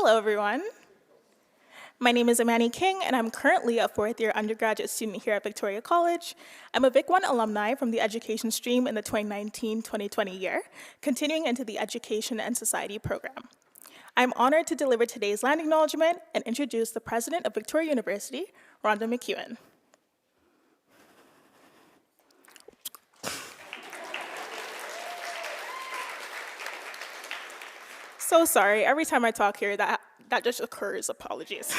Hello, everyone. My name is Imani King, and I'm currently a fourth-year undergraduate student here at Victoria College. I'm a Vic One alumni from the education stream in the 2019-2020 year, continuing into the Education and Society program. I'm honored to deliver today's land acknowledgement and introduce the president of Victoria University, Rhonda McEwen. So sorry, every time I talk here, that just occurs, apologies.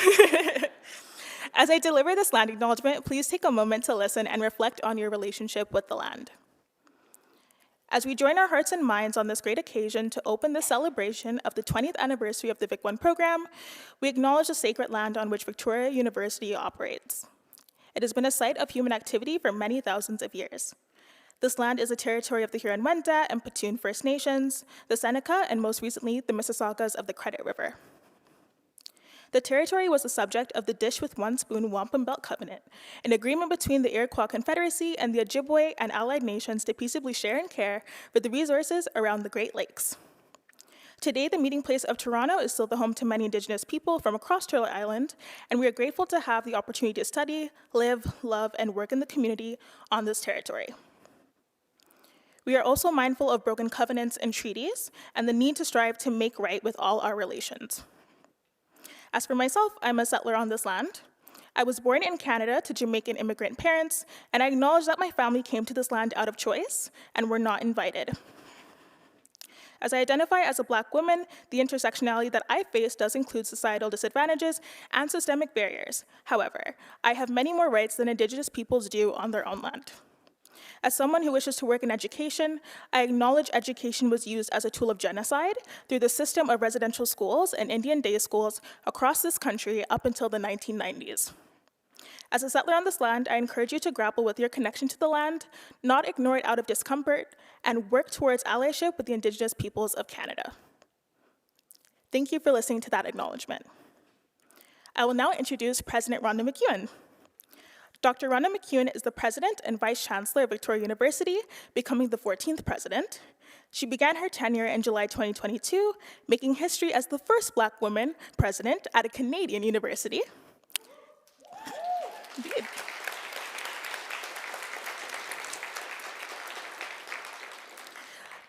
As I deliver this land acknowledgement, please take a moment to listen and reflect on your relationship with the land. As we join our hearts and minds on this great occasion to open the celebration of the 20th anniversary of the Vic One program, we acknowledge the sacred land on which Victoria University operates. It has been a site of human activity for many thousands of years. This land is a territory of the Huron-Wendat and Petun First Nations, the Seneca, and most recently, the Mississaugas of the Credit River. The territory was the subject of the Dish with One Spoon Wampum Belt Covenant, an agreement between the Iroquois Confederacy and the Ojibwe and allied nations to peaceably share and care for the resources around the Great Lakes. Today, the meeting place of Toronto is still the home to many Indigenous people from across Turtle Island, and we are grateful to have the opportunity to study, live, love, and work in the community on this territory. We are also mindful of broken covenants and treaties and the need to strive to make right with all our relations. As for myself, I'm a settler on this land. I was born in Canada to Jamaican immigrant parents, and I acknowledge that my family came to this land out of choice and were not invited. As I identify as a Black woman, the intersectionality that I face does include societal disadvantages and systemic barriers. However, I have many more rights than Indigenous peoples do on their own land. As someone who wishes to work in education, I acknowledge education was used as a tool of genocide through the system of residential schools and Indian day schools across this country up until the 1990s. As a settler on this land, I encourage you to grapple with your connection to the land, not ignore it out of discomfort, and work towards allyship with the Indigenous peoples of Canada. Thank you for listening to that acknowledgement. I will now introduce President Rhonda McEwen. Dr. Rhonda McEwen is the president and vice chancellor of Victoria University, becoming the 14th president. She began her tenure in July 2022, making history as the first Black woman president at a Canadian university. Indeed.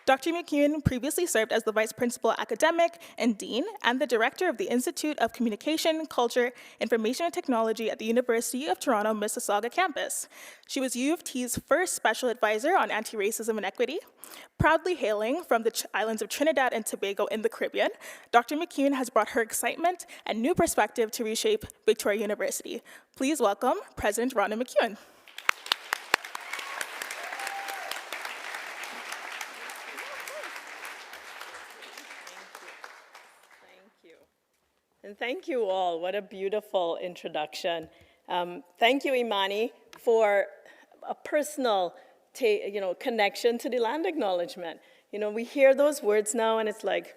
Dr. McEwen previously served as the Vice Principal Academic and Dean and the Director of the Institute of Communication, Culture, Information and Technology at the University of Toronto Mississauga campus. She was U of T's first Special Advisor on Anti-Racism and Equity. Proudly hailing from the islands of Trinidad and Tobago in the Caribbean, Dr. McEwen has brought her excitement and new perspective to reshape Victoria University. Please welcome President Rhonda McEwen. And thank you all. What a beautiful introduction. Thank you, Imani, for a personal connection to the land acknowledgement. You know, we hear those words now and it's like,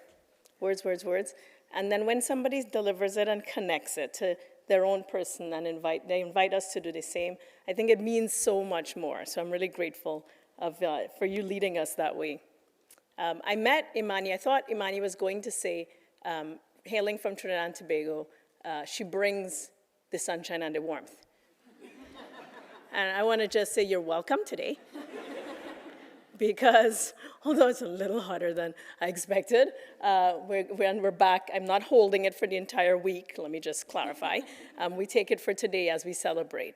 words, words, words. And then when somebody delivers it and connects it to their own person and they invite us to do the same, I think it means so much more. So I'm really grateful for you leading us that way. I met Imani. I thought Imani was going to say, hailing from Trinidad and Tobago, she brings the sunshine and the warmth. And I want to just say you're welcome today. Because although it's a little hotter than I expected, we're back. I'm not holding it for the entire week, let me just clarify. We take it for today as we celebrate.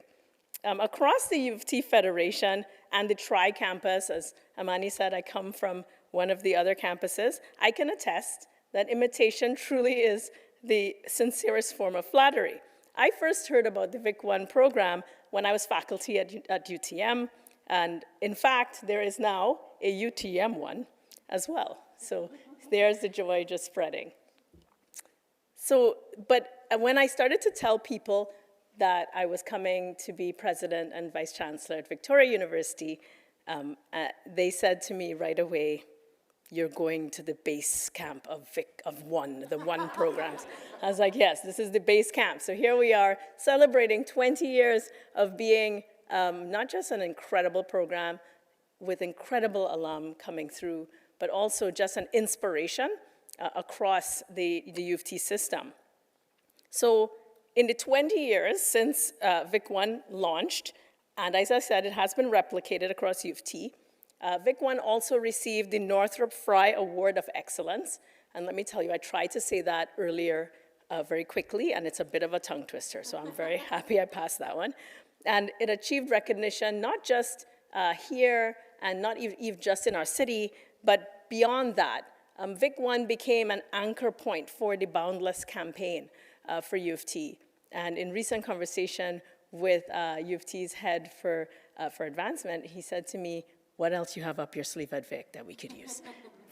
Across the U of T Federation and the Tri-Campus, as Imani said, I come from one of the other campuses, I can attest that imitation truly is the sincerest form of flattery. I first heard about the Vic One program when I was faculty at UTM, and in fact, there is now a UTM one as well. So there's the joy just spreading. So, but when I started to tell people that I was coming to be president and vice chancellor at Victoria University, they said to me right away, you're going to the base camp of One, the One programs. I was like, yes, this is the base camp. So here we are celebrating 20 years of being not just an incredible program with incredible alum coming through, but also just an inspiration across the U of T system. So in the 20 years since Vic One launched, and as I said, it has been replicated across U of T, Vic One also received the Northrop Frye Award of Excellence. And let me tell you, I tried to say that earlier very quickly, and it's a bit of a tongue twister, so I'm very happy I passed that one. And it achieved recognition not just here and not even just in our city, but beyond that. Vic One became an anchor point for the Boundless campaign for U of T. And in recent conversation with U of T's head for advancement, he said to me, "What else you have up your sleeve at Vic that we could use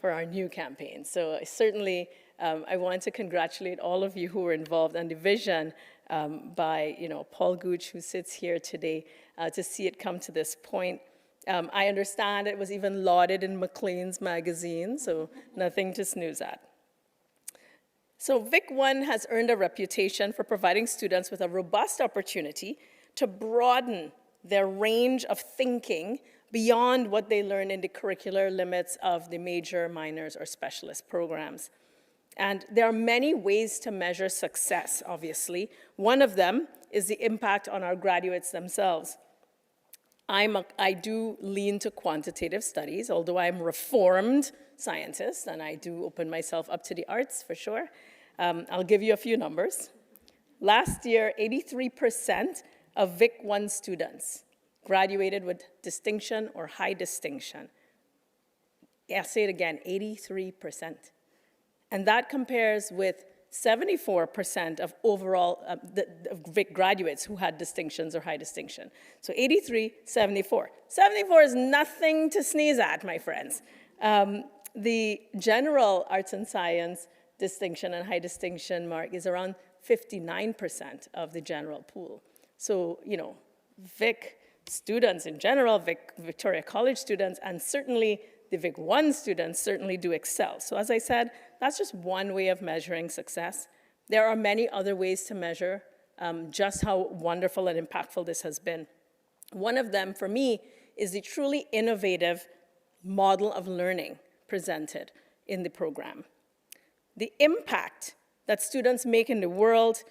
for our new campaign?" So certainly, I want to congratulate all of you who were involved and the vision by Paul Gooch, who sits here today, to see it come to this point. I understand it was even lauded in Maclean's magazine, so nothing to snooze at. So Vic One has earned a reputation for providing students with a robust opportunity to broaden their range of thinking beyond what they learn in the curricular limits of the major, minors, or specialist programs. And there are many ways to measure success, obviously. One of them is the impact on our graduates themselves. I do lean to quantitative studies, although I'm a reformed scientist, and I do open myself up to the arts for sure. I'll give you a few numbers. Last year, 83% of Vic One students graduated with distinction or high distinction. I'll say it again, 83%. And that compares with 74% of overall Vic graduates who had distinctions or high distinction. So 83, 74. 74 is nothing to sneeze at, my friends. The general arts and science distinction and high distinction mark is around 59% of the general pool. So, Vic students in general, Victoria College students, and certainly the Vic One students certainly do excel. So as I said, that's just one way of measuring success. There are many other ways to measure just how wonderful and impactful this has been. One of them, for me, is the truly innovative model of learning presented in the program. The impact that students make in the world,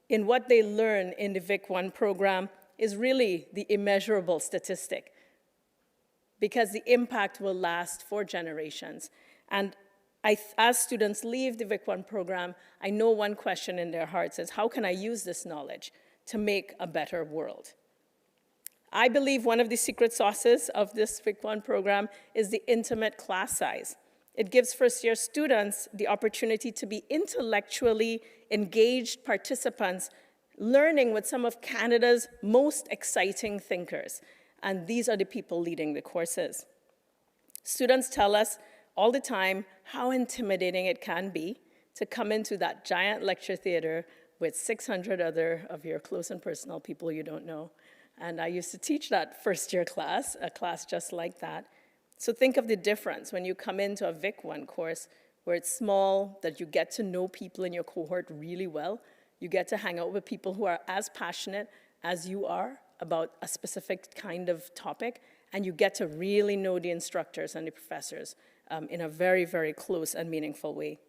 in what they learn in the Vic One program, is really the immeasurable statistic, because the impact will last for generations. And as students leave the Vic One program, I know one question in their hearts is, how can I use this knowledge to make a better world? I believe one of the secret sauces of this Vic One program is the intimate class size. It gives first-year students the opportunity to be intellectually engaged participants, learning with some of Canada's most exciting thinkers. And these are the people leading the courses. Students tell us all the time how intimidating it can be to come into that giant lecture theater with 600 other of your close and personal people you don't know. And I used to teach that first-year class, a class just like that. So think of the difference when you come into a Vic One course where it's small, that you get to know people in your cohort really well. You get to hang out with people who are as passionate as you are about a specific kind of topic, and you get to really know the instructors and the professors in a very, very close and meaningful way.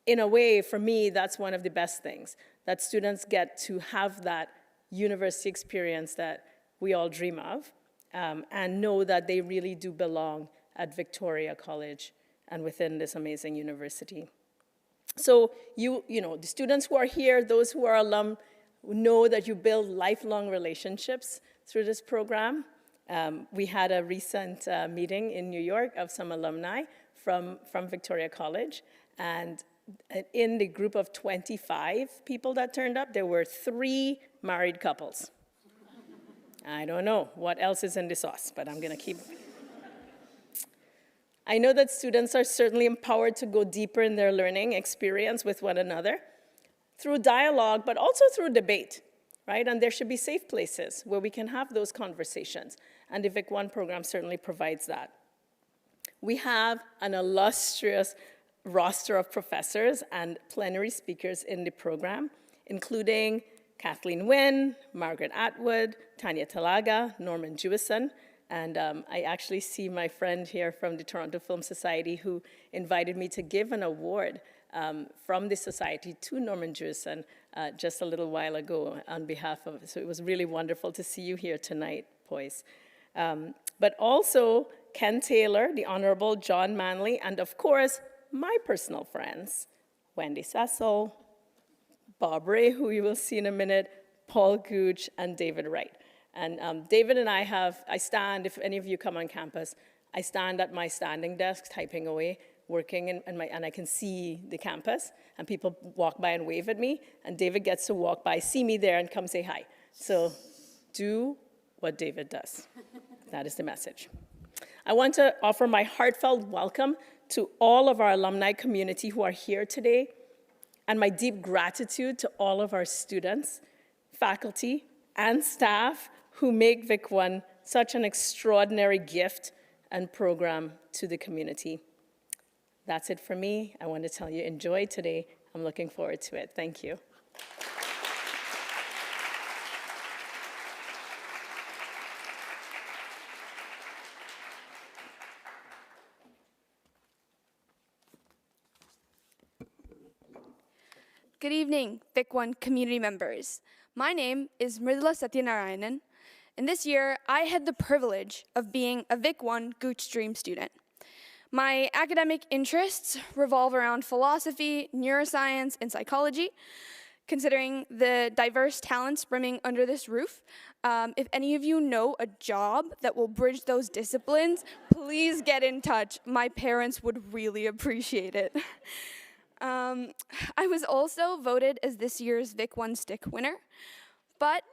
In a way, for me, that's one of the best things, that students get to have that university experience that we all dream of, and know that they really do belong at Victoria College and within this amazing university. So the students who are here, those who are alum, know that you build lifelong relationships through this program. We had a recent meeting in New York of some alumni from Victoria College, and in the group of 25 people that turned up, there were 3 married couples. I don't know what else is in the sauce, but I'm gonna keep. I know that students are certainly empowered to go deeper in their learning experience with one another through dialogue, but also through debate, right? And there should be safe places where we can have those conversations. And the Vic One program certainly provides that. We have an illustrious roster of professors and plenary speakers in the program, including Kathleen Wynne, Margaret Atwood, Tanya Talaga, Norman Jewison. And I actually see my friend here from the Toronto Film Society who invited me to give an award from the society to Norman Jewison just a little while ago on behalf of, so it was really wonderful to see you here tonight, boys. But also Ken Taylor, the Honorable John Manley, and of course, my personal friends, Wendy Cecil, Bob Ray, who you will see in a minute, Paul Gooch, and David Wright. And David and I stand, if any of you come on campus, I stand at my standing desk typing away, working, and I can see the campus, and people walk by and wave at me, and David gets to walk by, see me there, and come say hi. So do what David does. That is the message. I want to offer my heartfelt welcome to all of our alumni community who are here today, and my deep gratitude to all of our students, faculty, and staff who make Vic One such an extraordinary gift and program to the community. That's it for me. I want to tell you, enjoy today. I'm looking forward to it. Thank you. Good evening, Vic One community members. My name is Mridula Satyanarayanan, and this year I had the privilege of being a Vic One Gooch Stream student. My academic interests revolve around philosophy, neuroscience, and psychology. Considering the diverse talents brimming under this roof, if any of you know a job that will bridge those disciplines, please get in touch. My parents would really appreciate it. I was also voted as this year's Vic One Stick winner, but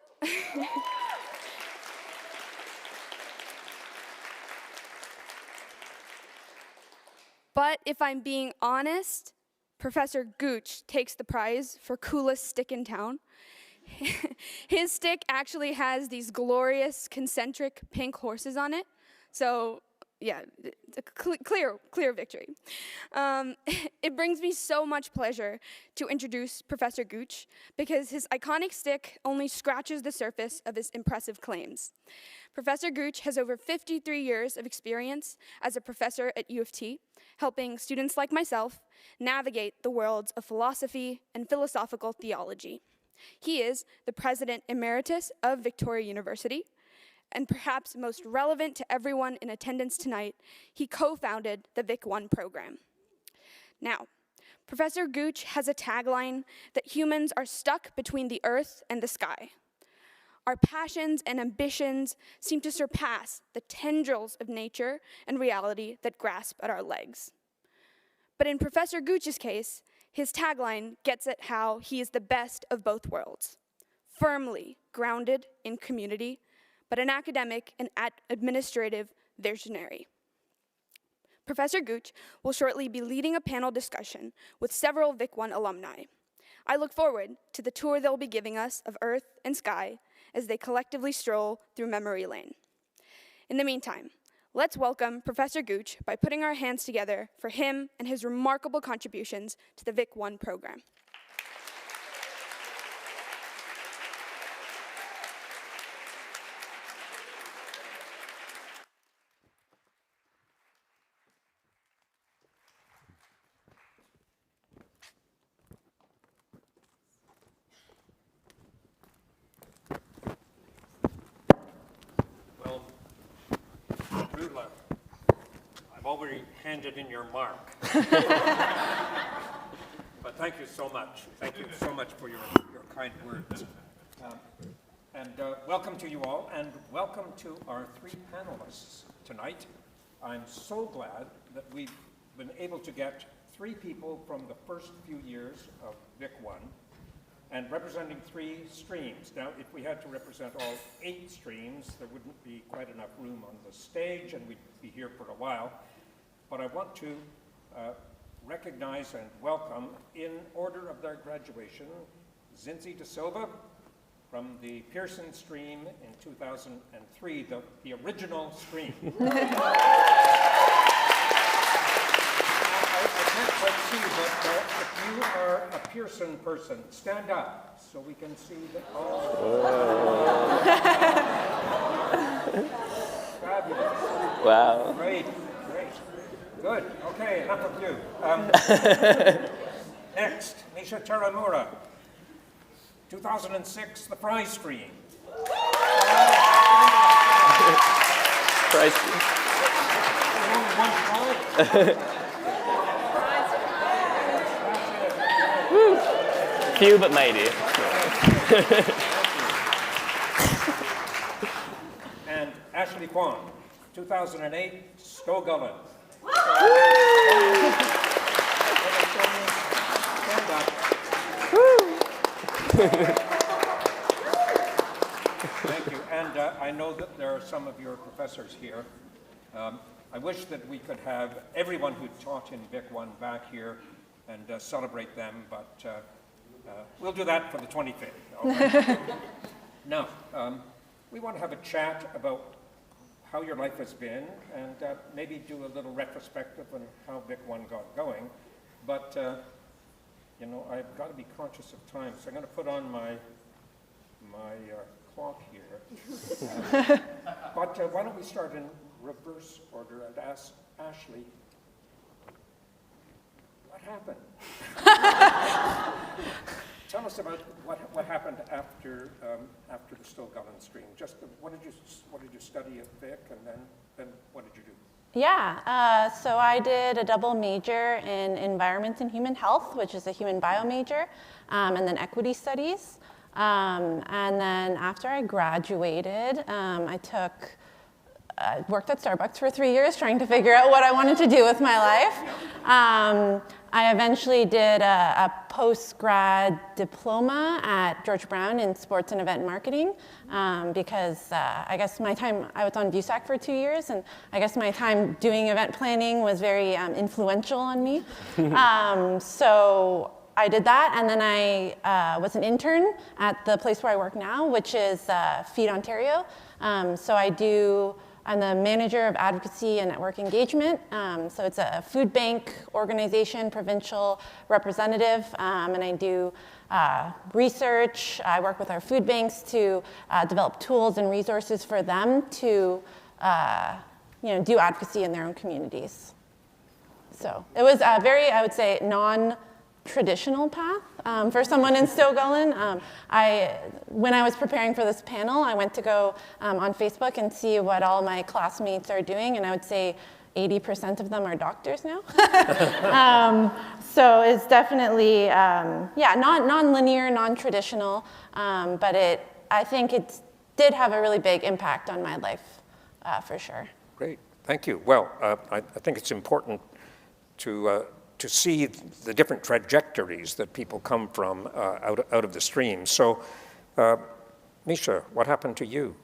but if I'm being honest, Professor Gooch takes the prize for coolest stick in town. His stick actually has these glorious concentric pink horses on it, so yeah, it's a clear victory. It brings me so much pleasure to introduce Professor Gooch because his iconic stick only scratches the surface of his impressive claims. Professor Gooch has over 53 years of experience as a professor at U of T, helping students like myself navigate the worlds of philosophy and philosophical theology. He is the President Emeritus of Victoria University, and perhaps most relevant to everyone in attendance tonight, he co-founded the Vic One program. Now, Professor Gooch has a tagline that humans are stuck between the earth and the sky. Our passions and ambitions seem to surpass the tendrils of nature and reality that grasp at our legs. But in Professor Gooch's case, his tagline gets at how he is the best of both worlds, firmly grounded in community, but an academic and administrative visionary. Professor Gooch will shortly be leading a panel discussion with several Vic One alumni. I look forward to the tour they'll be giving us of Earth and Sky as they collectively stroll through memory lane. In the meantime, let's welcome Professor Gooch by putting our hands together for him and his remarkable contributions to the Vic One program. I've already handed in your mark. But thank you so much. Thank you so much for your kind words. Welcome to you all, and welcome to our three panelists tonight. I'm so glad that we've been able to get three people from the first few years of Vic One, and representing three streams. Now, if we had to represent all 8 streams, there wouldn't be quite enough room on the stage, and we'd be here for a while. But I want to recognize and welcome, in order of their graduation, Zinzi De Silva from the Pearson stream in 2003, the original stream. I can't quite see, but if you are a Pearson person, stand up so we can see that. Oh. Fabulous. Wow. Great, great. Good. Okay, enough of you. Next, Misha Taramura. 2006, the prize stream. Prize. Only one prize. Few but mighty. And Ashley Kwan, 2008, Stogullen. Stand up. Thank you. And I know that there are some of your professors here. I wish that we could have everyone who taught in Vic One back here and celebrate them, but we'll do that for the 25th. Okay? Now, we want to have a chat about how your life has been and maybe do a little retrospective on how Vic One got going. But, you know, I've got to be conscious of time, so I'm going to put on my clock here. But why don't we start in reverse order and ask Ashley, what happened? Tell us about what happened after the Stogullen stream. Just what did you study at Vic, and then what did you do? Yeah, so I did a double major in environment and human health, which is a human bio major, and then equity studies. And then after I graduated, I worked at Starbucks for 3 years trying to figure out what I wanted to do with my life. I eventually did a post-grad diploma at George Brown in sports and event marketing because I guess I was on VUSAC for 2 years, and I guess my time doing event planning was very influential on me. So I did that, and then I was an intern at the place where I work now, which is Feed Ontario. So I'm the manager of advocacy and network engagement. So it's a food bank organization, provincial representative, and I do research. I work with our food banks to develop tools and resources for them to do advocacy in their own communities. So it was a very, I would say, non-traditional path for someone in Stogullen. When I was preparing for this panel, I went to go on Facebook and see what all my classmates are doing, and I would say 80% of them are doctors now. So it's definitely, non-linear, non-traditional, but I think it did have a really big impact on my life, for sure. Great, thank you. Well, I think it's important to see the different trajectories that people come from out of the stream. So, Misha, what happened to you?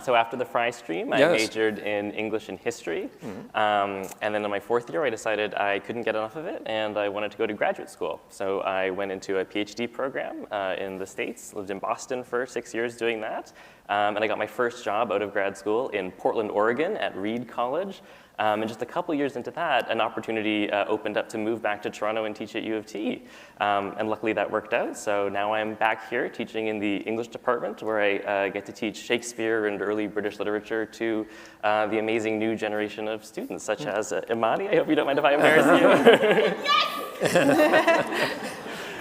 So after the Fry stream, I majored in English and history. And then in my fourth year, I decided I couldn't get enough of it, and I wanted to go to graduate school. So I went into a PhD program in the States, lived in Boston for 6 years doing that. And I got my first job out of grad school in Portland, Oregon at Reed College. And just a couple years into that, an opportunity opened up to move back to Toronto and teach at U of T. And luckily that worked out. So now I'm back here teaching in the English department, where I get to teach Shakespeare and early British literature to the amazing new generation of students, such as Imani. I hope you don't mind if I embarrass you.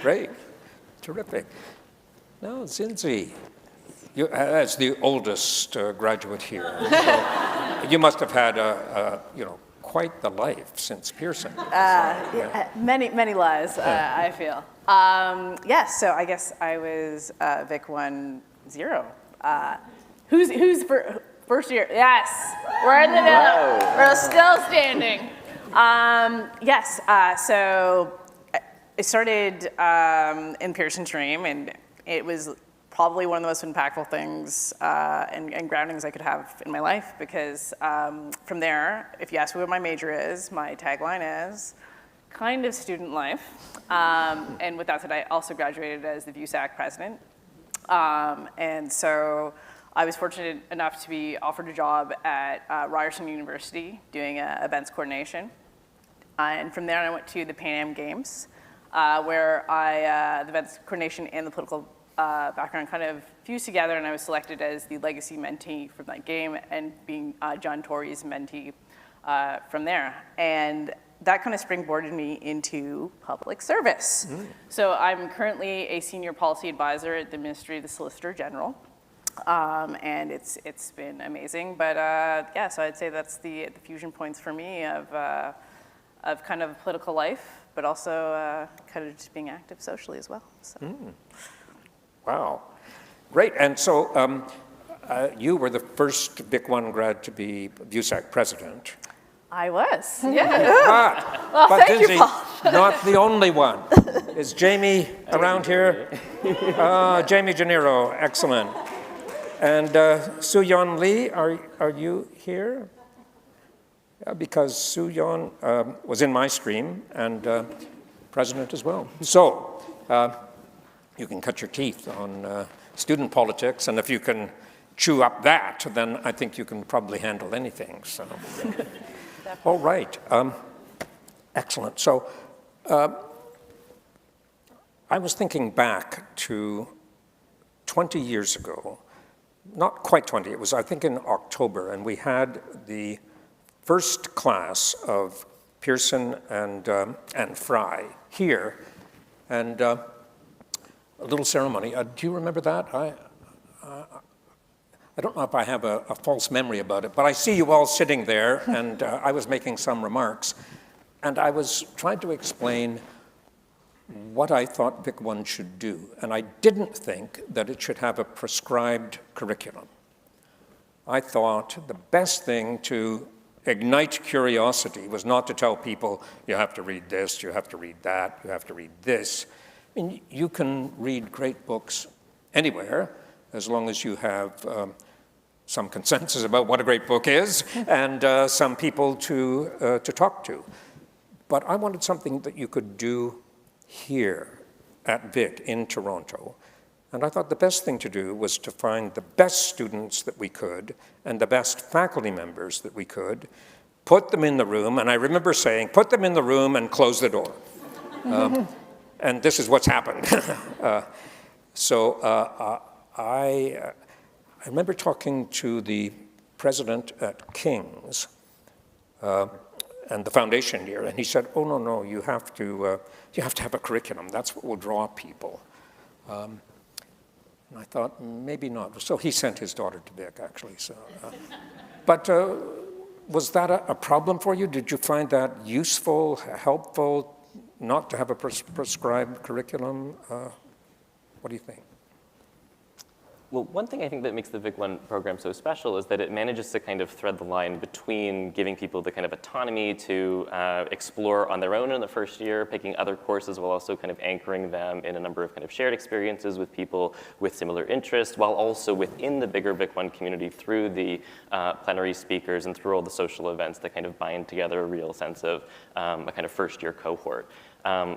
Great, terrific. Now, Zinzi, you, as the oldest graduate here, so you must have had quite the life since Pearson. Many lives, I feel. Yes, so I guess I was Vic 1-0. Who's for first year? Yes, we're in the middle. We're still standing. Yes, so it started in Pearson stream, and it was probably one of the most impactful things and groundings I could have in my life, because from there, if you ask me what my major is, my tagline is kind of student life. And with that said, I also graduated as the VUSAC president. And so I was fortunate enough to be offered a job at Ryerson University doing events coordination. And from there, I went to the Pan Am Games, where the events coordination and the political background kind of fused together, and I was selected as the legacy mentee from that game, and being John Tory's mentee from there. And that kind of springboarded me into public service. So I'm currently a senior policy advisor at the Ministry of the Solicitor General. And it's been amazing, but yeah, so I'd say that's the fusion points for me of kind of political life, but also kind of just being active socially as well. So. Wow, great. And so you were the first Vic One grad to be VUSAC president. I was, yeah. Well, thank you, Paul. Not the only one. Is Jamie around here? Jamie Gennaro, excellent. And Soo-Yeon Lee, are you here? Yeah, because Soo-Yeon was in my stream and president as well. So you can cut your teeth on student politics, and if you can chew up that, then I think you can probably handle anything. So, all right, excellent. So I was thinking back to 20 years ago. Not quite 20, it was I think in October, and we had the first class of Pearson and Fry here, and a little ceremony. Do you remember that? I don't know if I have a false memory about it, but I see you all sitting there, and I was making some remarks, and I was trying to explain what I thought Vic One should do, and I didn't think that it should have a prescribed curriculum. I thought the best thing to ignite curiosity was not to tell people, you have to read this, you have to read that, you have to read this. I mean, you can read great books anywhere, as long as you have some consensus about what a great book is, and some people to talk to. But I wanted something that you could do here at Vic in Toronto. And I thought the best thing to do was to find the best students that we could and the best faculty members that we could, put them in the room, and I remember saying, put them in the room and close the door. And this is what's happened. I remember talking to the president at King's and the foundation here, and he said, oh, no, you have to have a curriculum. That's what will draw people. And I thought, maybe not. So he sent his daughter to Vic, actually. So, but was that a problem for you? Did you find that useful, helpful, not to have a prescribed curriculum? What do you think? Well, one thing I think that makes the Vic One program so special is that it manages to kind of thread the line between giving people the kind of autonomy to explore on their own in the first year, picking other courses, while also kind of anchoring them in a number of kind of shared experiences with people with similar interests, while also within the bigger Vic One community through the plenary speakers and through all the social events that kind of bind together a real sense of a kind of first year cohort.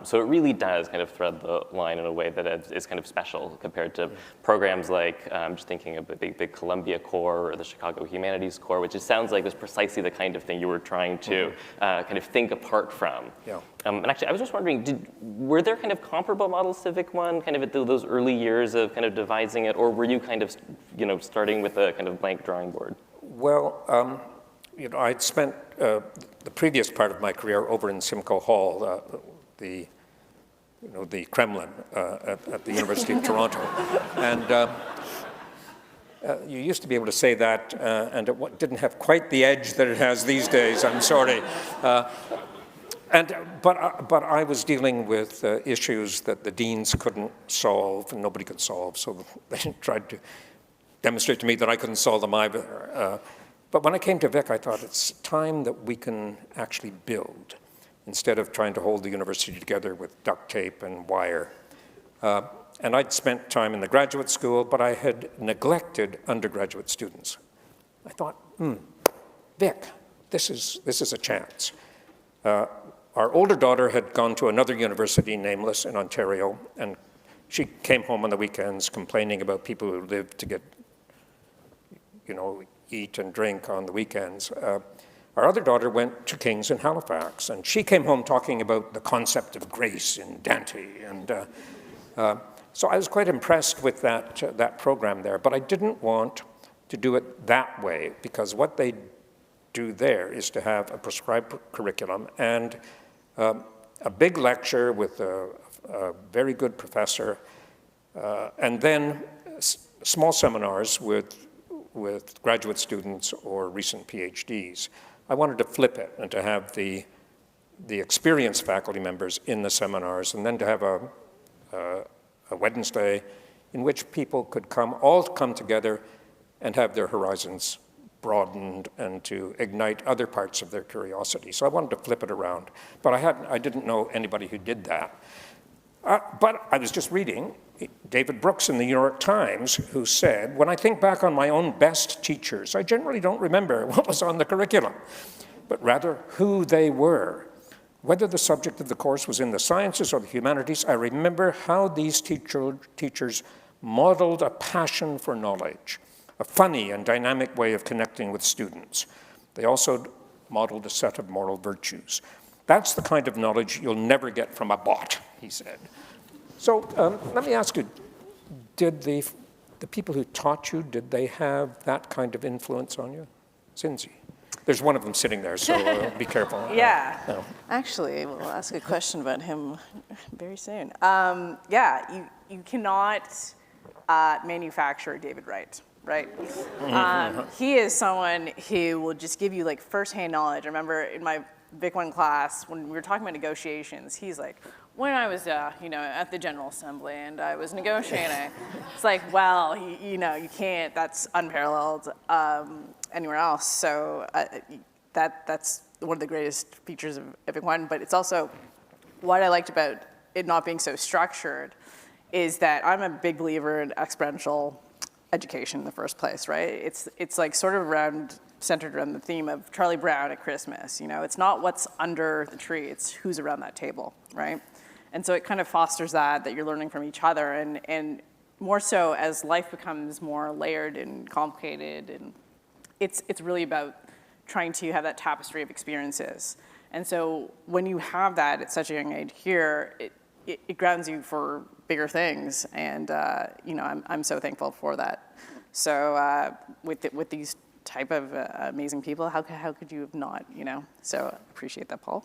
So it really does kind of thread the line in a way that is kind of special compared to programs like, just thinking of the Columbia Core or the Chicago Humanities Core, which it sounds like is precisely the kind of thing you were trying to kind of think apart from. Yeah. And actually, I was just wondering, were there kind of comparable models to Vic One, kind of at those early years of kind of devising it, or were you kind of, starting with a kind of blank drawing board? Well, I'd spent the previous part of my career over in Simcoe Hall, the Kremlin at the University of Toronto. And you used to be able to say that, and it didn't have quite the edge that it has these days, I'm sorry. But I was dealing with issues that the deans couldn't solve and nobody could solve, so they tried to demonstrate to me that I couldn't solve them either. But when I came to Vic, I thought it's time that we can actually build, instead of trying to hold the university together with duct tape and wire. And I'd spent time in the graduate school, but I had neglected undergraduate students. I thought, Vic, this is a chance. Our older daughter had gone to another university, nameless, in Ontario, and she came home on the weekends complaining about people who lived to get, eat and drink on the weekends. Our other daughter went to King's in Halifax, and she came home talking about the concept of grace in Dante. And So I was quite impressed with that program there, but I didn't want to do it that way, because what they do there is to have a prescribed curriculum and a big lecture with a very good professor, and then small seminars with graduate students or recent PhDs. I wanted to flip it and to have the experienced faculty members in the seminars, and then to have a Wednesday in which people could all come together and have their horizons broadened and to ignite other parts of their curiosity. So I wanted to flip it around, but I didn't know anybody who did that. But I was just reading David Brooks in the New York Times, who said, "When I think back on my own best teachers, I generally don't remember what was on the curriculum, but rather who they were. Whether the subject of the course was in the sciences or the humanities, I remember how these teachers modeled a passion for knowledge, a funny and dynamic way of connecting with students. They also modeled a set of moral virtues. That's the kind of knowledge you'll never get from a bot," he said. So let me ask you, did the people who taught you, did they have that kind of influence on you? Cindy. There's one of them sitting there, so be careful. Yeah. No. Actually, we'll ask a question about him very soon. Yeah, you cannot manufacture David Wright, right? He is someone who will just give you like firsthand knowledge. I remember in my Vic One class, when we were talking about negotiations, he's like, when I was, at the General Assembly and I was negotiating, it's like, well, you can't, that's unparalleled anywhere else. So that's one of the greatest features of Vic One, but it's also what I liked about it not being so structured is that I'm a big believer in experiential education in the first place, right? It's like sort of centered around the theme of Charlie Brown at Christmas. It's not what's under the tree, it's who's around that table, right? And so it kind of fosters that you're learning from each other, and more so as life becomes more layered and complicated, and it's really about trying to have that tapestry of experiences. And so when you have that at such a young age here, it grounds you for bigger things, and I'm so thankful for that. So with these type of amazing people, how could you have not, So I appreciate that, Paul.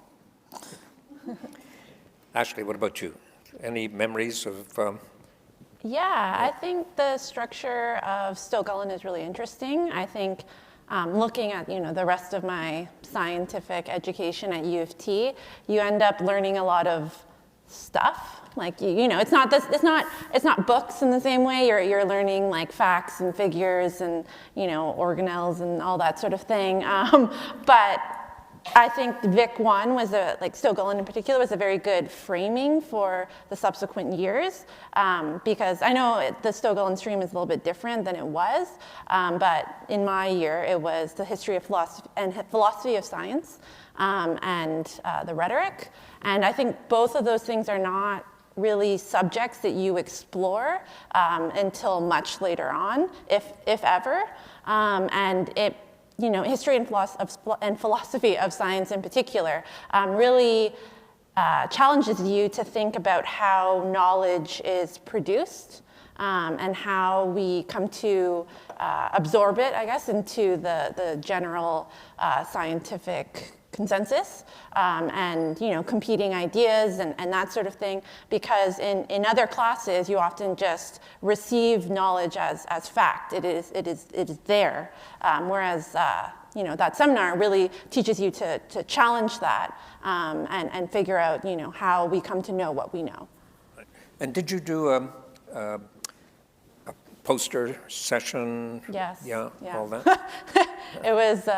Ashley, what about you? Any memories of? Yeah, I think the structure of Stoke Ellen is really interesting. I think looking at the rest of my scientific education at U of T, you end up learning a lot of stuff. Like it's not books in the same way. You're learning like facts and figures and organelles and all that sort of thing. But I think Vic One was Stoke Ellen in particular was a very good framing for the subsequent years, because I know the Stoke Ellen stream is a little bit different than it was, but in my year it was the history of philosophy and philosophy of science, and the rhetoric, and I think both of those things are not really subjects that you explore until much later on, if ever, and it. History and philosophy of science in particular really challenges you to think about how knowledge is produced and how we come to absorb it, I guess, into the general scientific consensus and competing ideas and that sort of thing, because in other classes you often just receive knowledge as fact. It is there, whereas that seminar really teaches you to challenge that and figure out how we come to know what we know. And did you do a poster session? Yes. Yeah. All that? It was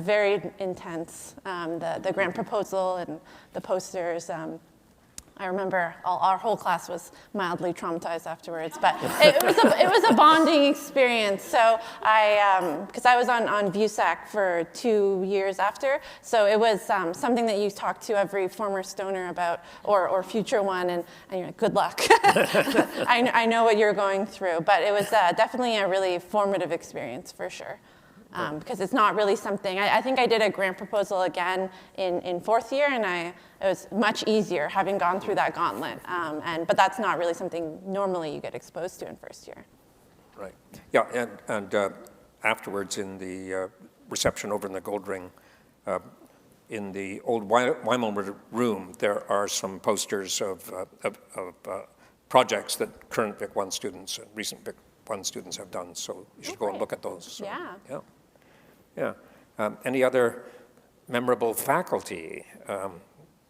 very intense, the grant proposal and the posters. I remember our whole class was mildly traumatized afterwards, but it was a bonding experience. So because I was on VUSAC for 2 years after, so it was something that you talk to every former stoner about, or future one, and you're like, good luck. I know what you're going through, but it was definitely a really formative experience for sure. because it's not really something, I think I did a grant proposal again in fourth year, and it was much easier having gone through that gauntlet. But that's not really something normally you get exposed to in first year. Right. Yeah, and afterwards in the reception over in the Gold Ring, in the old Weimar room, there are some posters of projects that current Vic One students and recent Vic One students have done. So you should go and look at those. So, Yeah. Yeah. Any other memorable faculty?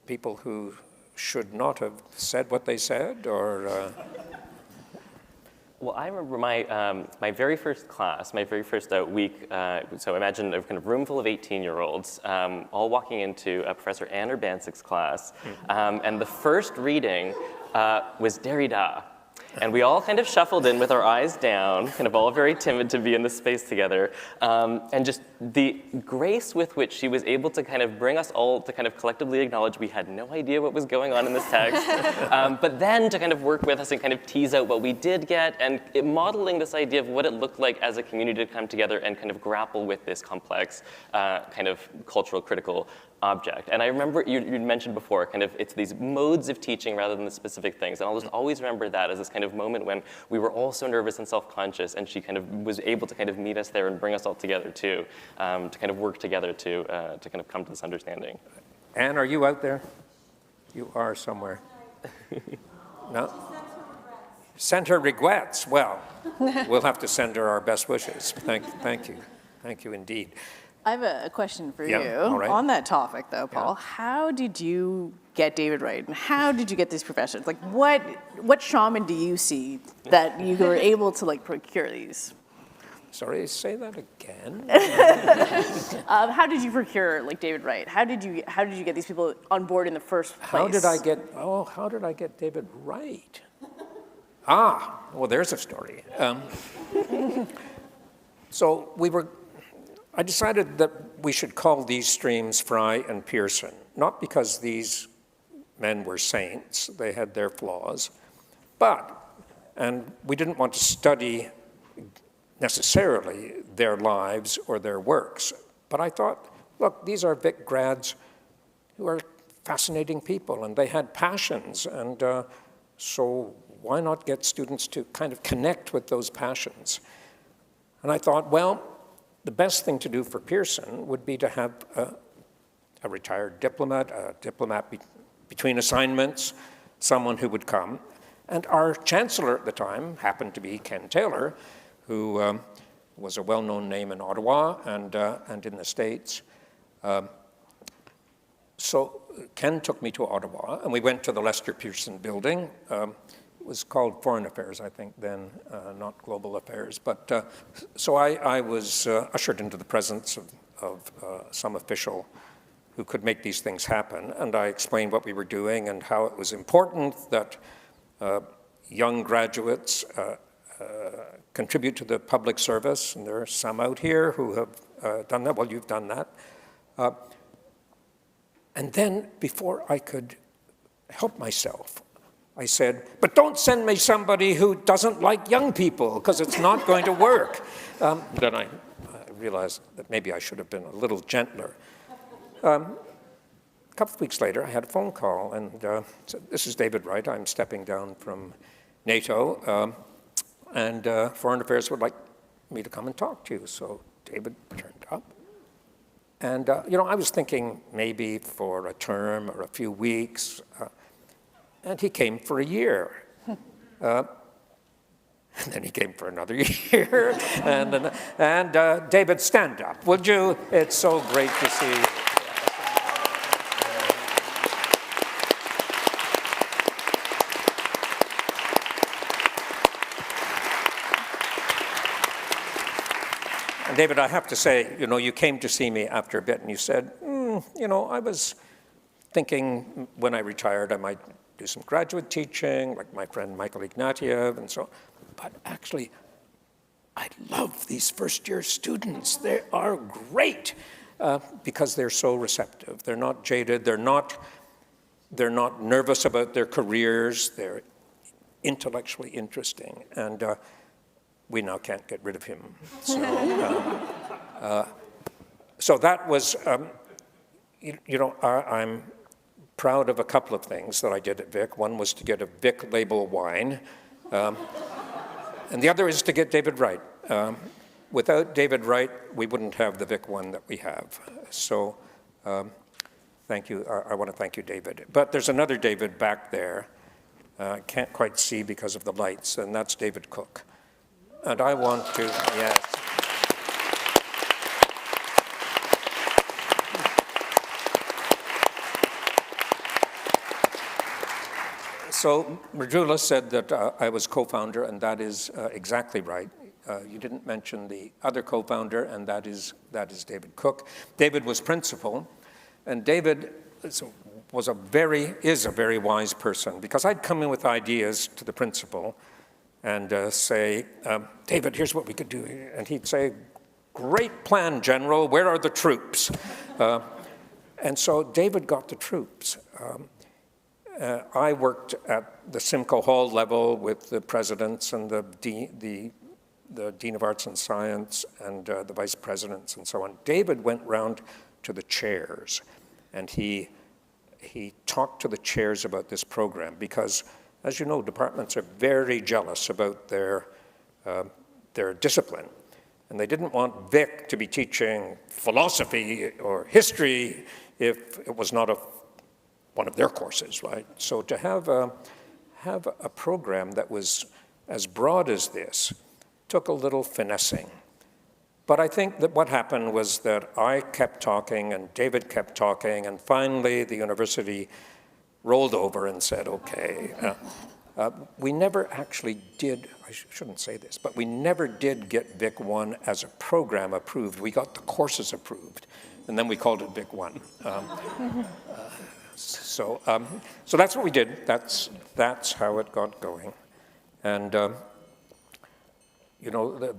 People who should not have said what they said, or? Well, I remember my very first class, my very first week, so imagine a kind of room full of 18-year-olds, all walking into Professor Anne Urbansik's class, and the first reading was Derrida. And we all kind of shuffled in with our eyes down, kind of all very timid to be in this space together. And just the grace with which she was able to kind of bring us all to kind of collectively acknowledge we had no idea what was going on in this text, but then to kind of work with us and kind of tease out what we did get, and modeling this idea of what it looked like as a community to come together and kind of grapple with this complex kind of cultural critical object. And I remember you mentioned before, kind of it's these modes of teaching rather than the specific things. And I'll just always remember that as this kind of moment when we were all so nervous and self-conscious, and she kind of was able to kind of meet us there and bring us all together too, to kind of work together to kind of come to this understanding. Anne, are you out there? You are somewhere. No? Send her regrets. Well, we'll have to send her our best wishes. Thank you. Thank you indeed. I have a question for Yeah, you. all right. On that topic, though, Paul, how did you get David right? And how did you get these professors? Like, what shaman do you see that you were able to, like, procure these? Sorry, say that again. How did you procure, like, David Wright? How did you get these people on board in the first place? How did I get David Wright? Well, there's a story. So I decided that we should call these streams Fry and Pearson, not because these men were saints, they had their flaws, and we didn't want to study necessarily their lives or their works, but I thought, look, these are Vic grads who are fascinating people, and they had passions, and so why not get students to kind of connect with those passions? And I thought, well, the best thing to do for Pearson would be to have a retired diplomat, between assignments, someone who would come. And our chancellor at the time happened to be Ken Taylor, who was a well-known name in Ottawa and in the States. So Ken took me to Ottawa, and we went to the Lester Pearson building. It was called Foreign Affairs, I think, then, not Global Affairs. But so I was ushered into the presence of some official who could make these things happen. And I explained what we were doing and how it was important that young graduates contribute to the public service. And there are some out here who have done that. Well, you've done that. And then, before I could help myself, I said, but don't send me somebody who doesn't like young people, because it's not going to work. Then I realized that maybe I should have been a little gentler. A couple of weeks later, I had a phone call, and said, this is David Wright. I'm stepping down from NATO, and Foreign Affairs would like me to come and talk to you. So David turned up. And, I was thinking maybe for a term or a few weeks, and he came for a year. And then he came for another year. And David, stand up, would you? It's so great to see you. And David, I have to say, you came to see me after a bit, and you said, I was thinking when I retired I might do some graduate teaching, like my friend Michael Ignatieff and so on. But actually, I love these first-year students. They are great because they're so receptive. They're not jaded. They're not nervous about their careers. They're intellectually interesting. And we now can't get rid of him. So, so that was, I'm proud of a couple of things that I did at Vic. One was to get a Vic label wine, and the other is to get David Wright. Without David Wright, we wouldn't have the Vic One that we have. So thank you. I want to thank you, David. But there's another David back there. I can't quite see because of the lights, and that's David Cook. And I want to, yes. So Mridula said that I was co-founder, and that is exactly right. You didn't mention the other co-founder, and that is David Cook. David was principal, and David is a very wise person, because I'd come in with ideas to the principal and say, David, here's what we could do. And he'd say, great plan, General, where are the troops? And so David got the troops. I worked at the Simcoe Hall level with the presidents and the Dean of Arts and Science and the vice presidents and so on. David went round to the chairs, and he talked to the chairs about this program, because, as you know, departments are very jealous about their discipline. And they didn't want Vic to be teaching philosophy or history if it was not one of their courses, right? So to have a program that was as broad as this took a little finessing. But I think that what happened was that I kept talking and David kept talking, and finally the university rolled over and said, okay. We never actually did, I shouldn't say this, but we never did get Vic One as a program approved. We got the courses approved, and then we called it Vic One. So that's what we did. That's how it got going. And the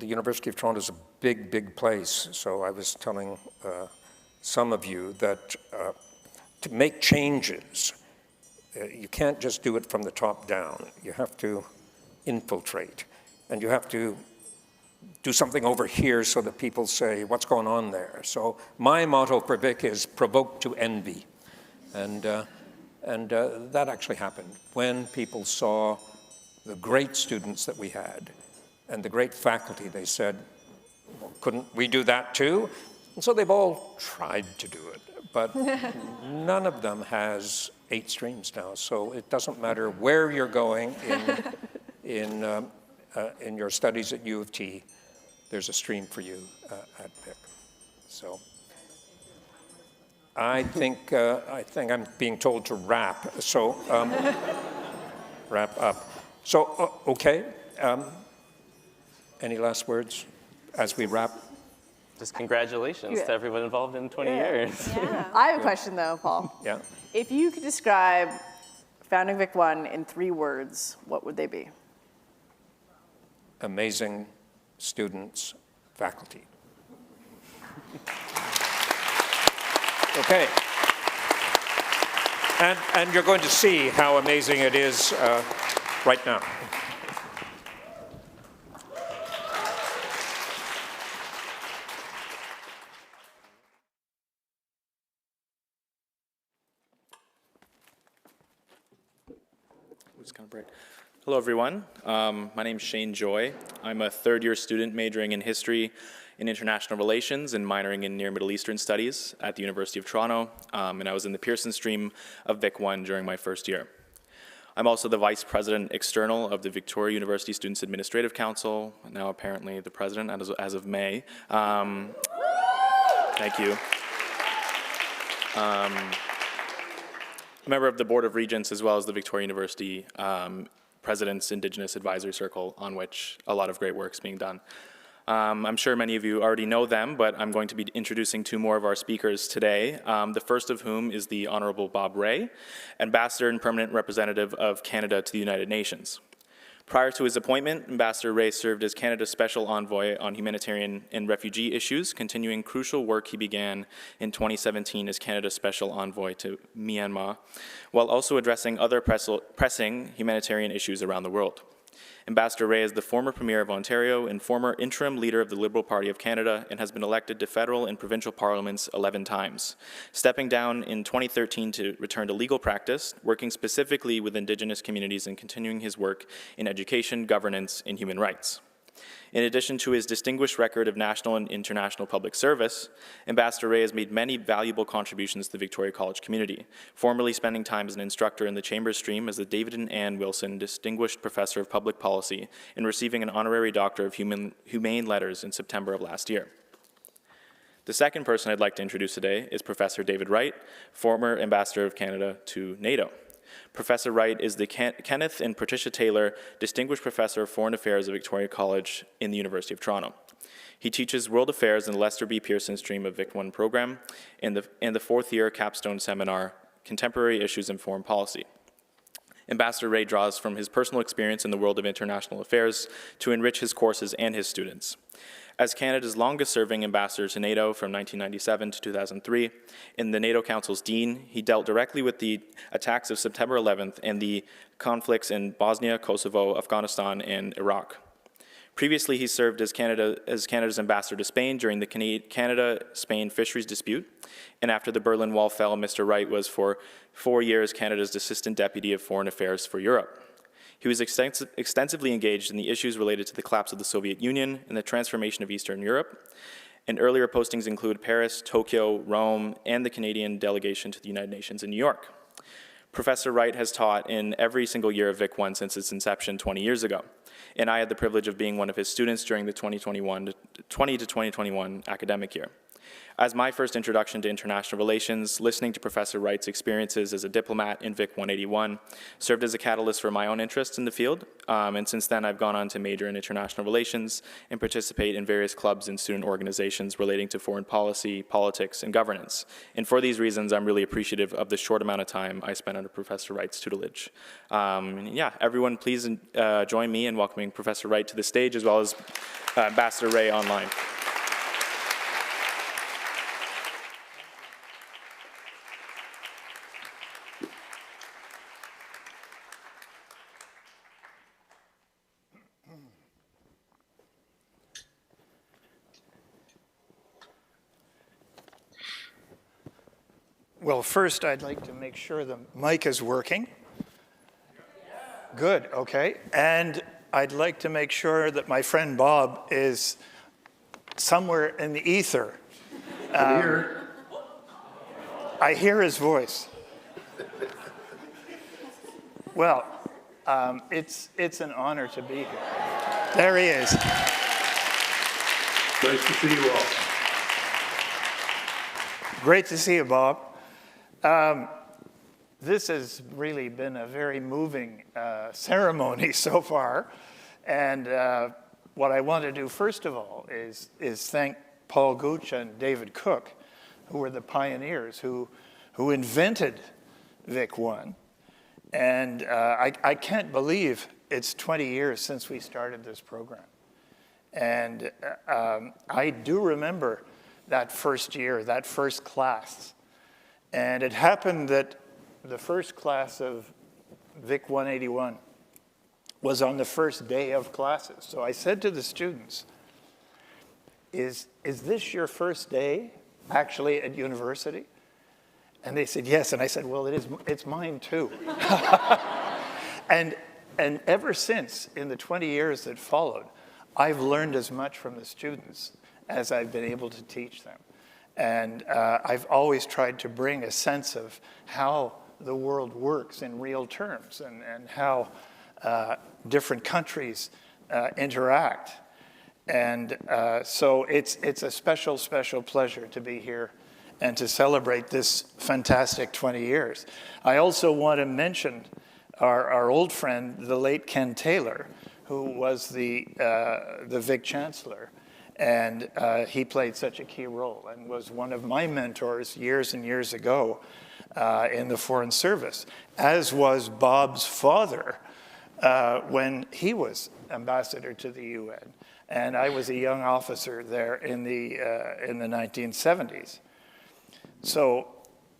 University of Toronto is a big place. So I was telling some of you that to make changes, you can't just do it from the top down. You have to infiltrate, and you have to do something over here so that people say, what's going on there? So my motto for Vic is provoke to envy. And that actually happened when people saw the great students that we had and the great faculty. They said, well, couldn't we do that too? And so they've all tried to do it, but none of them has 8 streams now. So it doesn't matter where you're going in your studies at U of T, there's a stream for you at Vic. So. I think I'm being told to wrap, so wrap up. So, okay, any last words as we wrap? Just congratulations to everyone involved in 20 years. Yeah. I have a question though, Paul. Yeah. If you could describe founding Vic One in 3 words, what would they be? Amazing students, faculty. Okay. And you're going to see how amazing it is right now. Just kind of break. Hello, everyone. My name is Shane Joy. I'm a third-year student majoring in history and international relations and minoring in Near Middle Eastern studies at the University of Toronto, and I was in the Pearson stream of Vic One during my first year. I'm also the Vice President External of the Victoria University Students Administrative Council, now apparently the President as of May. Thank you. A member of the Board of Regents as well as the Victoria University President's Indigenous Advisory Circle, on which a lot of great work is being done. I'm sure many of you already know them, but I'm going to be introducing 2 more of our speakers today, the first of whom is the Honorable Bob Rae, Ambassador and Permanent Representative of Canada to the United Nations. Prior to his appointment, Ambassador Rae served as Canada's Special Envoy on Humanitarian and Refugee Issues, continuing crucial work he began in 2017 as Canada's Special Envoy to Myanmar, while also addressing other pressing humanitarian issues around the world. Ambassador Ray is the former Premier of Ontario and former interim leader of the Liberal Party of Canada and has been elected to federal and provincial parliaments 11 times, stepping down in 2013 to return to legal practice, working specifically with Indigenous communities and continuing his work in education, governance, and human rights. In addition to his distinguished record of national and international public service, Ambassador Ray has made many valuable contributions to the Victoria College community, formerly spending time as an instructor in the Chambers stream as the David and Ann Wilson Distinguished Professor of Public Policy and receiving an honorary Doctor of Humane Letters in September of last year. The second person I'd like to introduce today is Professor David Wright, former Ambassador of Canada to NATO. Professor Wright is the Kenneth and Patricia Taylor Distinguished Professor of Foreign Affairs at Victoria College in the University of Toronto. He teaches World Affairs in the Lester B. Pearson stream of Vic One program and the fourth-year capstone seminar, Contemporary Issues in Foreign Policy. Ambassador Ray draws from his personal experience in the world of international affairs to enrich his courses and his students. As Canada's longest-serving ambassador to NATO from 1997 to 2003, and the NATO Council's dean, he dealt directly with the attacks of September 11th and the conflicts in Bosnia, Kosovo, Afghanistan, and Iraq. Previously, he served as Canada's ambassador to Spain during the Canada-Spain fisheries dispute, and after the Berlin Wall fell, Mr. Wright was for 4 years Canada's Assistant Deputy of Foreign Affairs for Europe. He was extensively engaged in the issues related to the collapse of the Soviet Union and the transformation of Eastern Europe, and earlier postings include Paris, Tokyo, Rome, and the Canadian delegation to the United Nations in New York. Professor Wright has taught in every single year of Vic One since its inception 20 years ago, and I had the privilege of being one of his students during the 2020 to 2021 academic year. As my first introduction to international relations, listening to Professor Wright's experiences as a diplomat in Vic 181 served as a catalyst for my own interests in the field, and since then I've gone on to major in international relations and participate in various clubs and student organizations relating to foreign policy, politics, and governance. And for these reasons, I'm really appreciative of the short amount of time I spent under Professor Wright's tutelage. Yeah, everyone please join me in welcoming Professor Wright to the stage, as well as Ambassador Ray online. Well, first, I'd like to make sure the mic is working. Good, okay. And I'd like to make sure that my friend Bob is somewhere in the ether. I hear his voice. Well, it's an honor to be here. There he is. Nice to see you all. Great to see you, Bob. This has really been a very moving ceremony so far. And what I want to do first of all is thank Paul Gooch and David Cook, who were the pioneers who invented Vic One. And I can't believe it's 20 years since we started this program. And I do remember that first year, that first class. And it happened that the first class of Vic 181 was on the first day of classes. So I said to the students, is this your first day actually at university? And they said, yes. And I said, well, it's mine too. And ever since, in the 20 years that followed, I've learned as much from the students as I've been able to teach them. And I've always tried to bring a sense of how the world works in real terms and how different countries interact. And so it's a special, special pleasure to be here and to celebrate this fantastic 20 years. I also want to mention our old friend, the late Ken Taylor, who was the Vic Chancellor. And he played such a key role and was one of my mentors years and years ago in the Foreign Service, as was Bob's father when he was ambassador to the UN. And I was a young officer there in the 1970s. So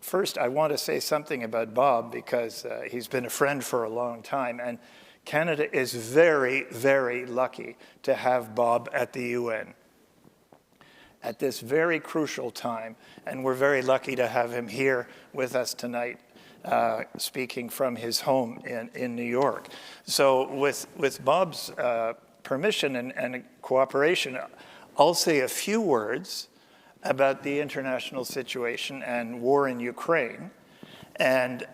first, I want to say something about Bob because he's been a friend for a long time. And Canada is very, very lucky to have Bob at the UN at this very crucial time, and we're very lucky to have him here with us tonight, speaking from his home in New York. So with Bob's permission and cooperation, I'll say a few words about the international situation and war in Ukraine, and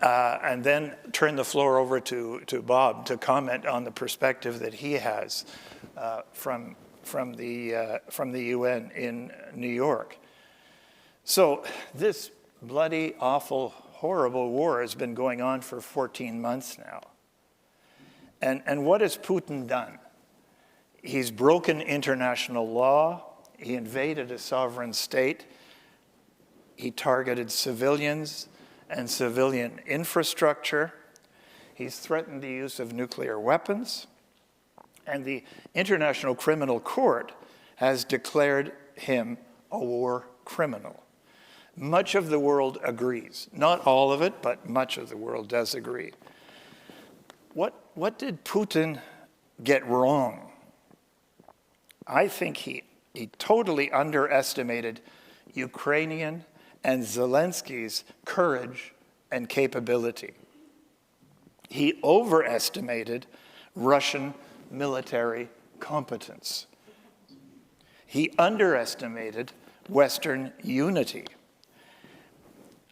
then turn the floor over to Bob to comment on the perspective that he has from the UN in New York. So this bloody, awful, horrible war has been going on for 14 months now. And what has Putin done? He's broken international law. He invaded a sovereign state. He targeted civilians and civilian infrastructure. He's threatened the use of nuclear weapons. And the International Criminal Court has declared him a war criminal. Much of the world agrees. Not all of it, but much of the world does agree. What did Putin get wrong? I think he totally underestimated Ukrainian and Zelensky's courage and capability. He overestimated Russian military competence. He underestimated Western unity.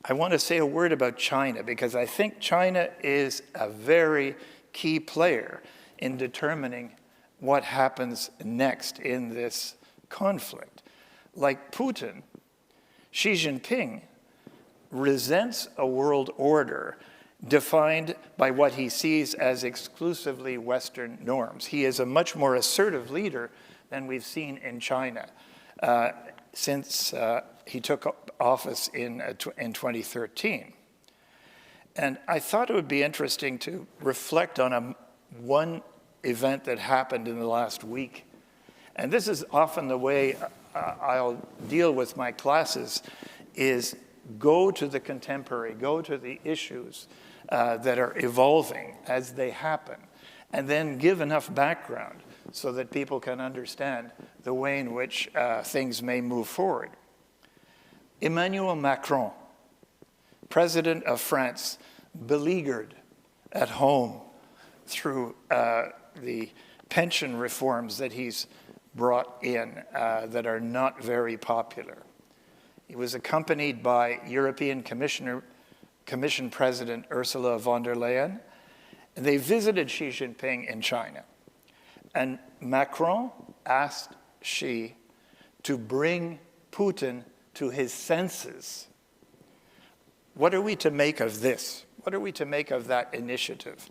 I want to say a word about China because I think China is a very key player in determining what happens next in this conflict. Like Putin, Xi Jinping resents a world order defined by what he sees as exclusively Western norms. He is a much more assertive leader than we've seen in China since he took office in 2013. And I thought it would be interesting to reflect on one event that happened in the last week. And this is often the way I'll deal with my classes, is go to the contemporary, go to the issues that are evolving as they happen, and then give enough background so that people can understand the way in which things may move forward. Emmanuel Macron, President of France, beleaguered at home through the pension reforms that he's brought in that are not very popular. He was accompanied by European Commission President Ursula von der Leyen, and they visited Xi Jinping in China. And Macron asked Xi to bring Putin to his senses. What are we to make of this? What are we to make of that initiative?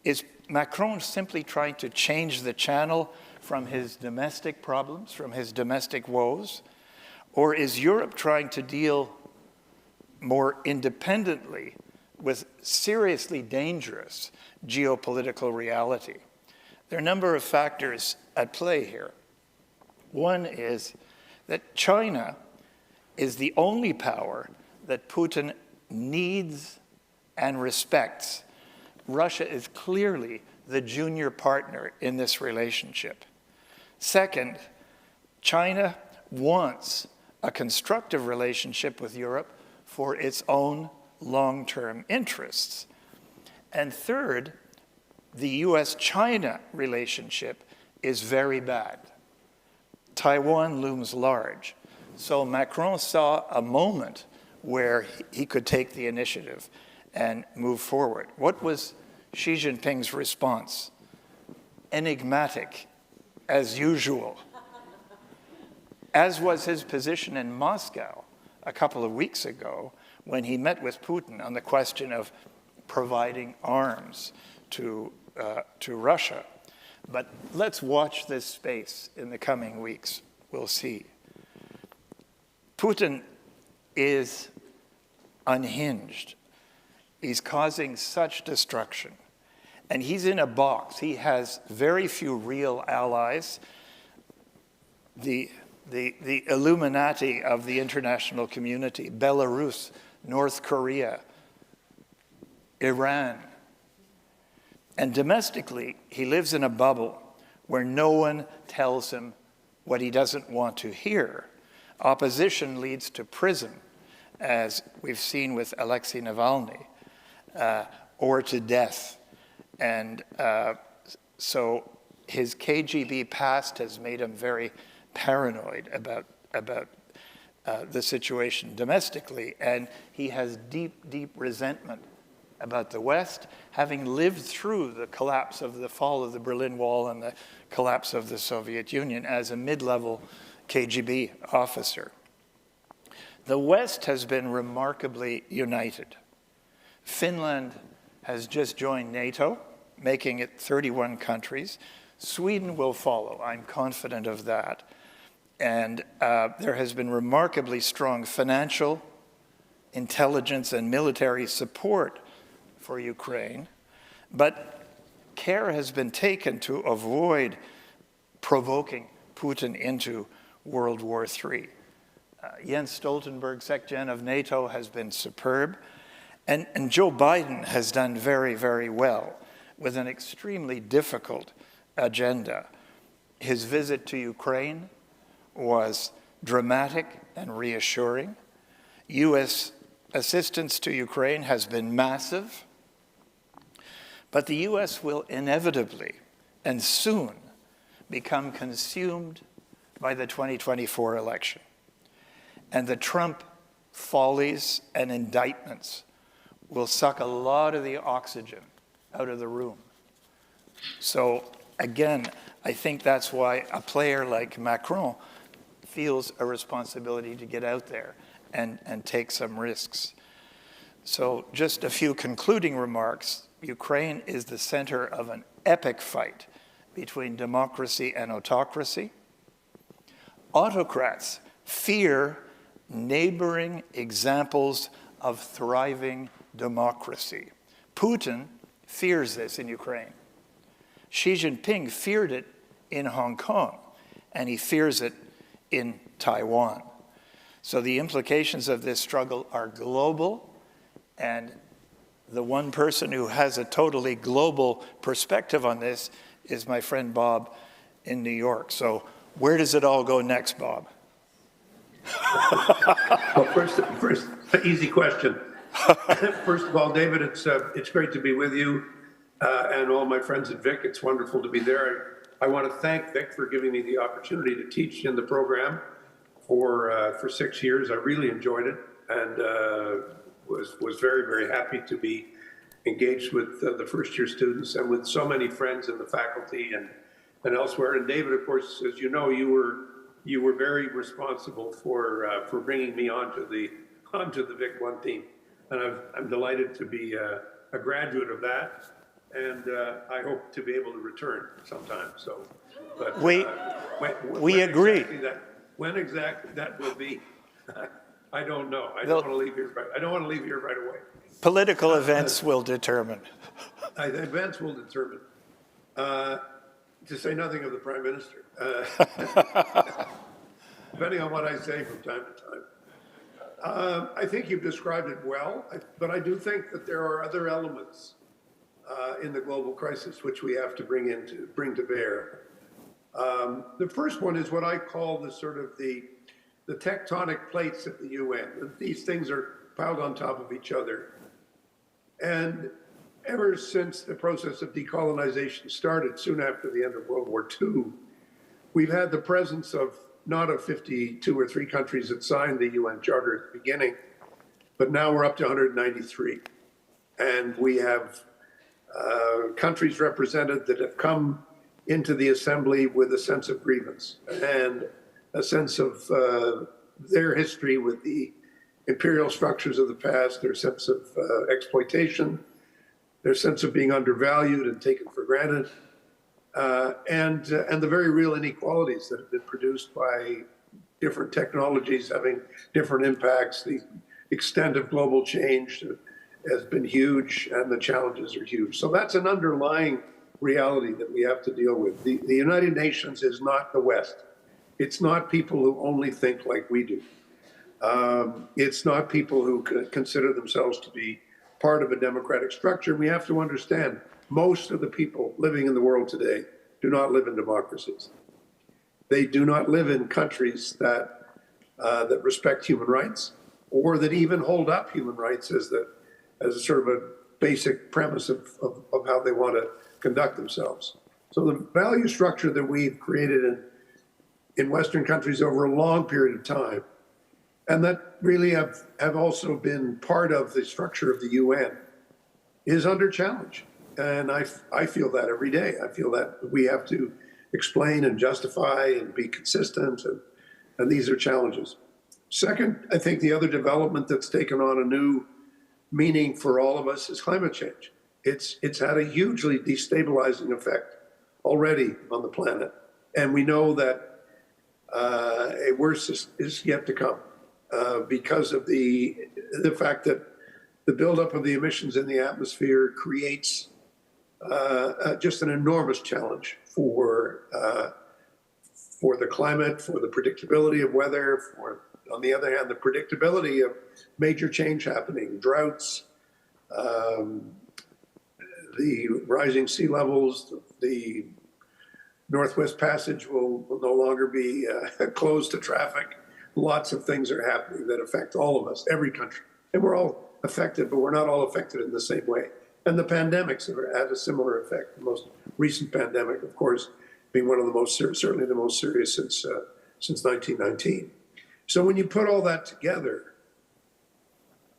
Is Macron simply trying to change the channel from his domestic problems, from his domestic woes? Or is Europe trying to deal more independently with seriously dangerous geopolitical reality? There are a number of factors at play here. One is that China is the only power that Putin needs and respects. Russia is clearly the junior partner in this relationship. Second, China wants a constructive relationship with Europe for its own long-term interests. And third, the US-China relationship is very bad. Taiwan looms large. So Macron saw a moment where he could take the initiative and move forward. What was Xi Jinping's response? Enigmatic, as usual. As was his position in Moscow a couple of weeks ago when he met with Putin on the question of providing arms to Russia. But let's watch this space in the coming weeks. We'll see. Putin is unhinged. He's causing such destruction. And he's in a box. He has very few real allies. The Illuminati of the international community, Belarus, North Korea, Iran. And domestically, he lives in a bubble where no one tells him what he doesn't want to hear. Opposition leads to prison, as we've seen with Alexei Navalny, or to death. And so his KGB past has made him very paranoid about the situation domestically, and he has deep, deep resentment about the West, having lived through the collapse of the fall of the Berlin Wall and the collapse of the Soviet Union as a mid-level KGB officer. The West has been remarkably united. Finland has just joined NATO, making it 31 countries. Sweden will follow, I'm confident of that. And there has been remarkably strong financial, intelligence, and military support for Ukraine. But care has been taken to avoid provoking Putin into World War III. Jens Stoltenberg, SecGen of NATO, has been superb. And Joe Biden has done very, very well with an extremely difficult agenda. His visit to Ukraine was dramatic and reassuring. U.S. assistance to Ukraine has been massive, but the U.S. will inevitably and soon become consumed by the 2024 election. And the Trump follies and indictments will suck a lot of the oxygen out of the room. So again, I think that's why a player like Macron feels a responsibility to get out there and take some risks. So just a few concluding remarks. Ukraine is the center of an epic fight between democracy and autocracy. Autocrats fear neighboring examples of thriving democracy. Putin fears this in Ukraine. Xi Jinping feared it in Hong Kong, and he fears it in Taiwan. So the implications of this struggle are global, and the one person who has a totally global perspective on this is my friend Bob in New York. So where does it all go next, Bob? Well, first, the easy question. First of all, David, it's great to be with you and all my friends at Vic. It's wonderful to be there. I want to thank Vic for giving me the opportunity to teach in the program for 6 years. I really enjoyed it and was very, very happy to be engaged with the first-year students and with so many friends in the faculty and elsewhere. And David, of course, as you know, you were very responsible for bringing me onto the Vic One team, and I'm delighted to be a graduate of that, and I hope to be able to return sometime. So, but we agree. When exactly that will be, I don't know. I don't want to leave here right away. Political events will determine. Events will determine. To say nothing of the Prime Minister, depending on what I say from time to time. I think you've described it well, but I do think that there are other elements in the global crisis which we have to bring to bear. The first one is what I call the tectonic plates at the UN. These things are piled on top of each other. And ever since the process of decolonization started soon after the end of World War II, we've had the presence of not of 52 or 3 countries that signed the UN Charter at the beginning, but now we're up to 193. And we have countries represented that have come into the assembly with a sense of grievance and a sense of their history with the imperial structures of the past, their sense of exploitation, their sense of being undervalued and taken for granted, and the very real inequalities that have been produced by different technologies having different impacts. The extent of global change has been huge, and the challenges are huge. So that's an underlying reality that we have to deal with. The United Nations is not the West. It's not people who only think like we do. It's not people who consider themselves to be part of a democratic structure. We have to understand most of the people living in the world today do not live in democracies. They do not live in countries that that respect human rights, or that even hold up human rights as a sort of a basic premise of how they want to conduct themselves. So the value structure that we've created in Western countries over a long period of time, and that really have also been part of the structure of the UN, is under challenge. And I feel that every day. I feel that we have to explain and justify and be consistent, and these are challenges. Second, I think the other development that's taken on a new meaning for all of us is climate change. It's had a hugely destabilizing effect already on the planet, and we know that a worse is yet to come because of the fact that the buildup of the emissions in the atmosphere creates just an enormous challenge for the climate, for the predictability of weather, for, on the other hand, the predictability of major change happening, droughts, the rising sea levels, the Northwest Passage will no longer be closed to traffic. Lots of things are happening that affect all of us, every country. And we're all affected, but we're not all affected in the same way. And the pandemics have had a similar effect. The most recent pandemic, of course, being one of the most, certainly the most serious since 1919. So when you put all that together,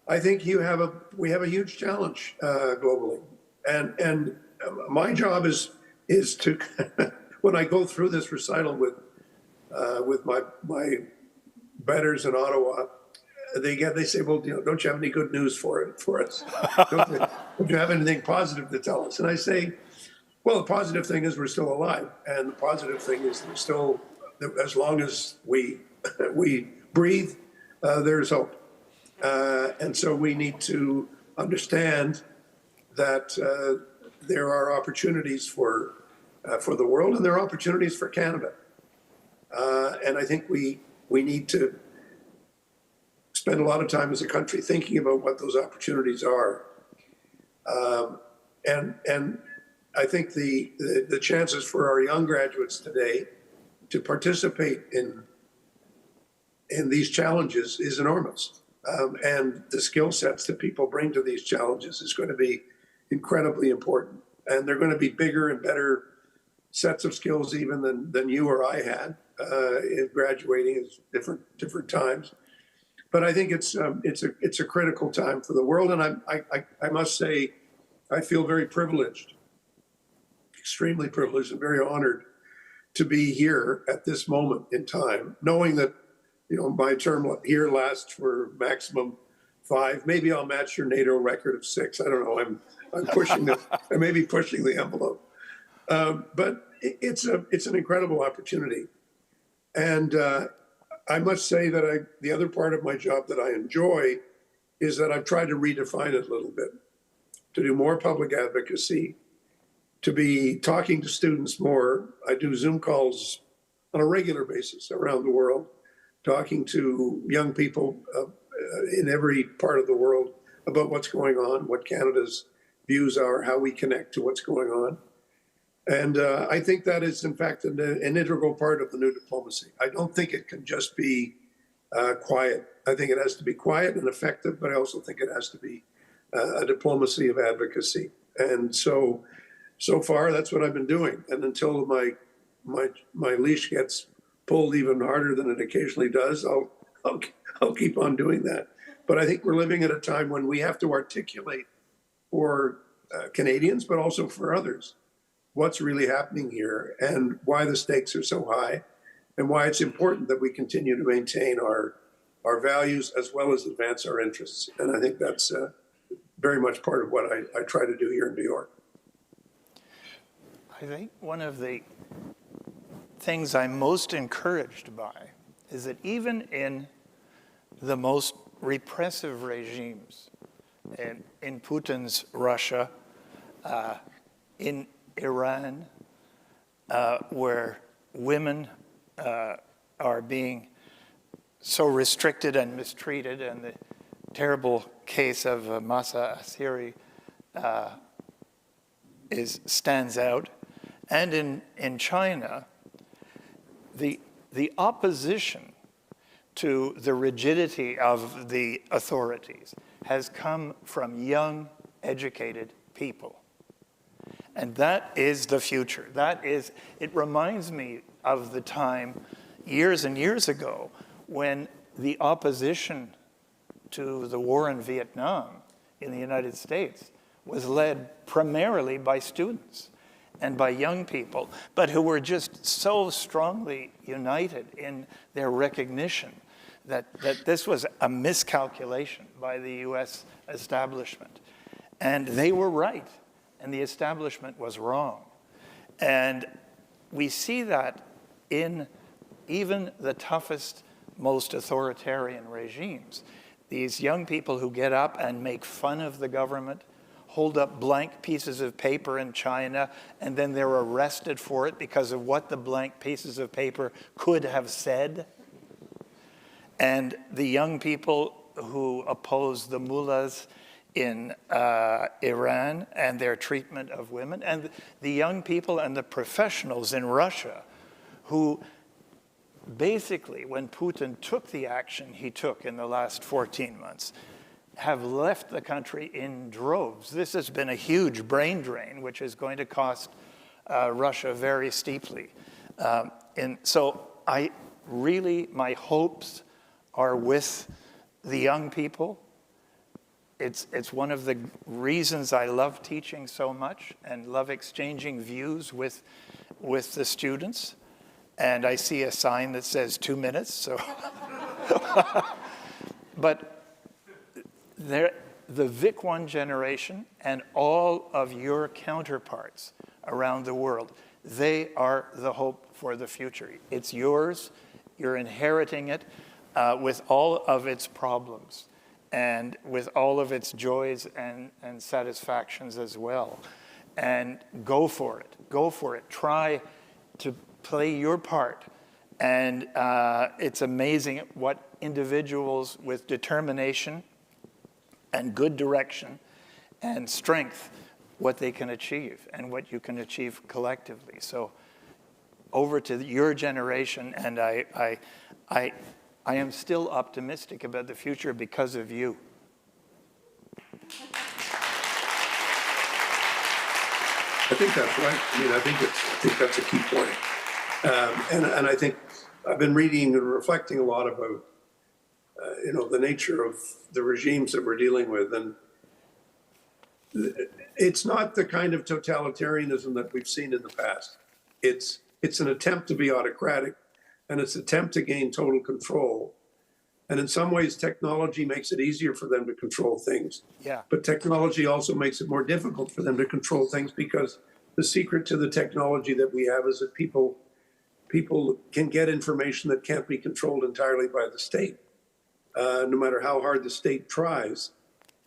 I think we have a huge challenge globally. And my job is to, when I go through this recital with my betters in Ottawa, they say, well, don't you have any good news for us? Don't you have anything positive to tell us? And I say, well, the positive thing is we're still alive, and the positive thing is we're still, as long as we breathe, there's hope. And so we need to understand that there are opportunities for the world, and there are opportunities for Canada. And I think we need to spend a lot of time as a country thinking about what those opportunities are. And I think the chances for our young graduates today to participate in these challenges is enormous. And the skill sets that people bring to these challenges is going to be incredibly important. And they're going to be bigger and better sets of skills even than you or I had in graduating at different times. But I think it's a critical time for the world. And I must say, I feel very privileged, extremely privileged and very honored to be here at this moment in time, knowing that, my term here lasts for maximum 5. Maybe I'll match your NATO record of 6. I don't know. I'm pushing I may be pushing the envelope. But it's an incredible opportunity. And I must say that the other part of my job that I enjoy is that I've tried to redefine it a little bit, to do more public advocacy, to be talking to students more. I do Zoom calls on a regular basis around the world, talking to young people in every part of the world about what's going on, what Canada's views are, how we connect to what's going on. And I think that is, in fact, an integral part of the new diplomacy. I don't think it can just be quiet. I think it has to be quiet and effective, but I also think it has to be a diplomacy of advocacy. And so far, that's what I've been doing. And until my leash gets pulled even harder than it occasionally does, I'll keep on doing that. But I think we're living at a time when we have to articulate for Canadians, but also for others, what's really happening here and why the stakes are so high and why it's important that we continue to maintain our values as well as advance our interests. And I think that's very much part of what I try to do here in New York. I think one of the things I'm most encouraged by is that even in the most repressive regimes, in Putin's Russia, in Iran, where women are being so restricted and mistreated, and the terrible case of Masa Asiri stands out. And in China, the opposition to the rigidity of the authorities has come from young, educated people. And that is the future. It reminds me of the time years and years ago when the opposition to the war in Vietnam in the United States was led primarily by students and by young people, but who were just so strongly united in their recognition that this was a miscalculation by the US establishment. And they were right, and the establishment was wrong. And we see that in even the toughest, most authoritarian regimes. These young people who get up and make fun of the government, hold up blank pieces of paper in China, and then they're arrested for it because of what the blank pieces of paper could have said. And the young people who oppose the mullahs in Iran and their treatment of women, and the young people and the professionals in Russia who basically, when Putin took the action he took in the last 14 months, have left the country in droves. This has been a huge brain drain, which is going to cost Russia very steeply. And so my hopes are with the young people. It's one of the reasons I love teaching so much and love exchanging views with the students. And I see a sign that says 2 minutes, so. But the Vic One generation and all of your counterparts around the world, they are the hope for the future. It's yours. You're inheriting it with all of its problems and with all of its joys and satisfactions as well. And go for it. Go for it. Try to play your part. And it's amazing what individuals with determination and good direction and strength, what they can achieve and what you can achieve collectively. So over to your generation, and I am still optimistic about the future because of you. I think that's right. I mean, I think that's a key point. And I think I've been reading and reflecting a lot about, the nature of the regimes that we're dealing with. And it's not the kind of totalitarianism that we've seen in the past. It's an attempt to be autocratic, and it's an attempt to gain total control. And in some ways, technology makes it easier for them to control things. Yeah. But technology also makes it more difficult for them to control things, because the secret to the technology that we have is that people can get information that can't be controlled entirely by the state. No matter how hard the state tries,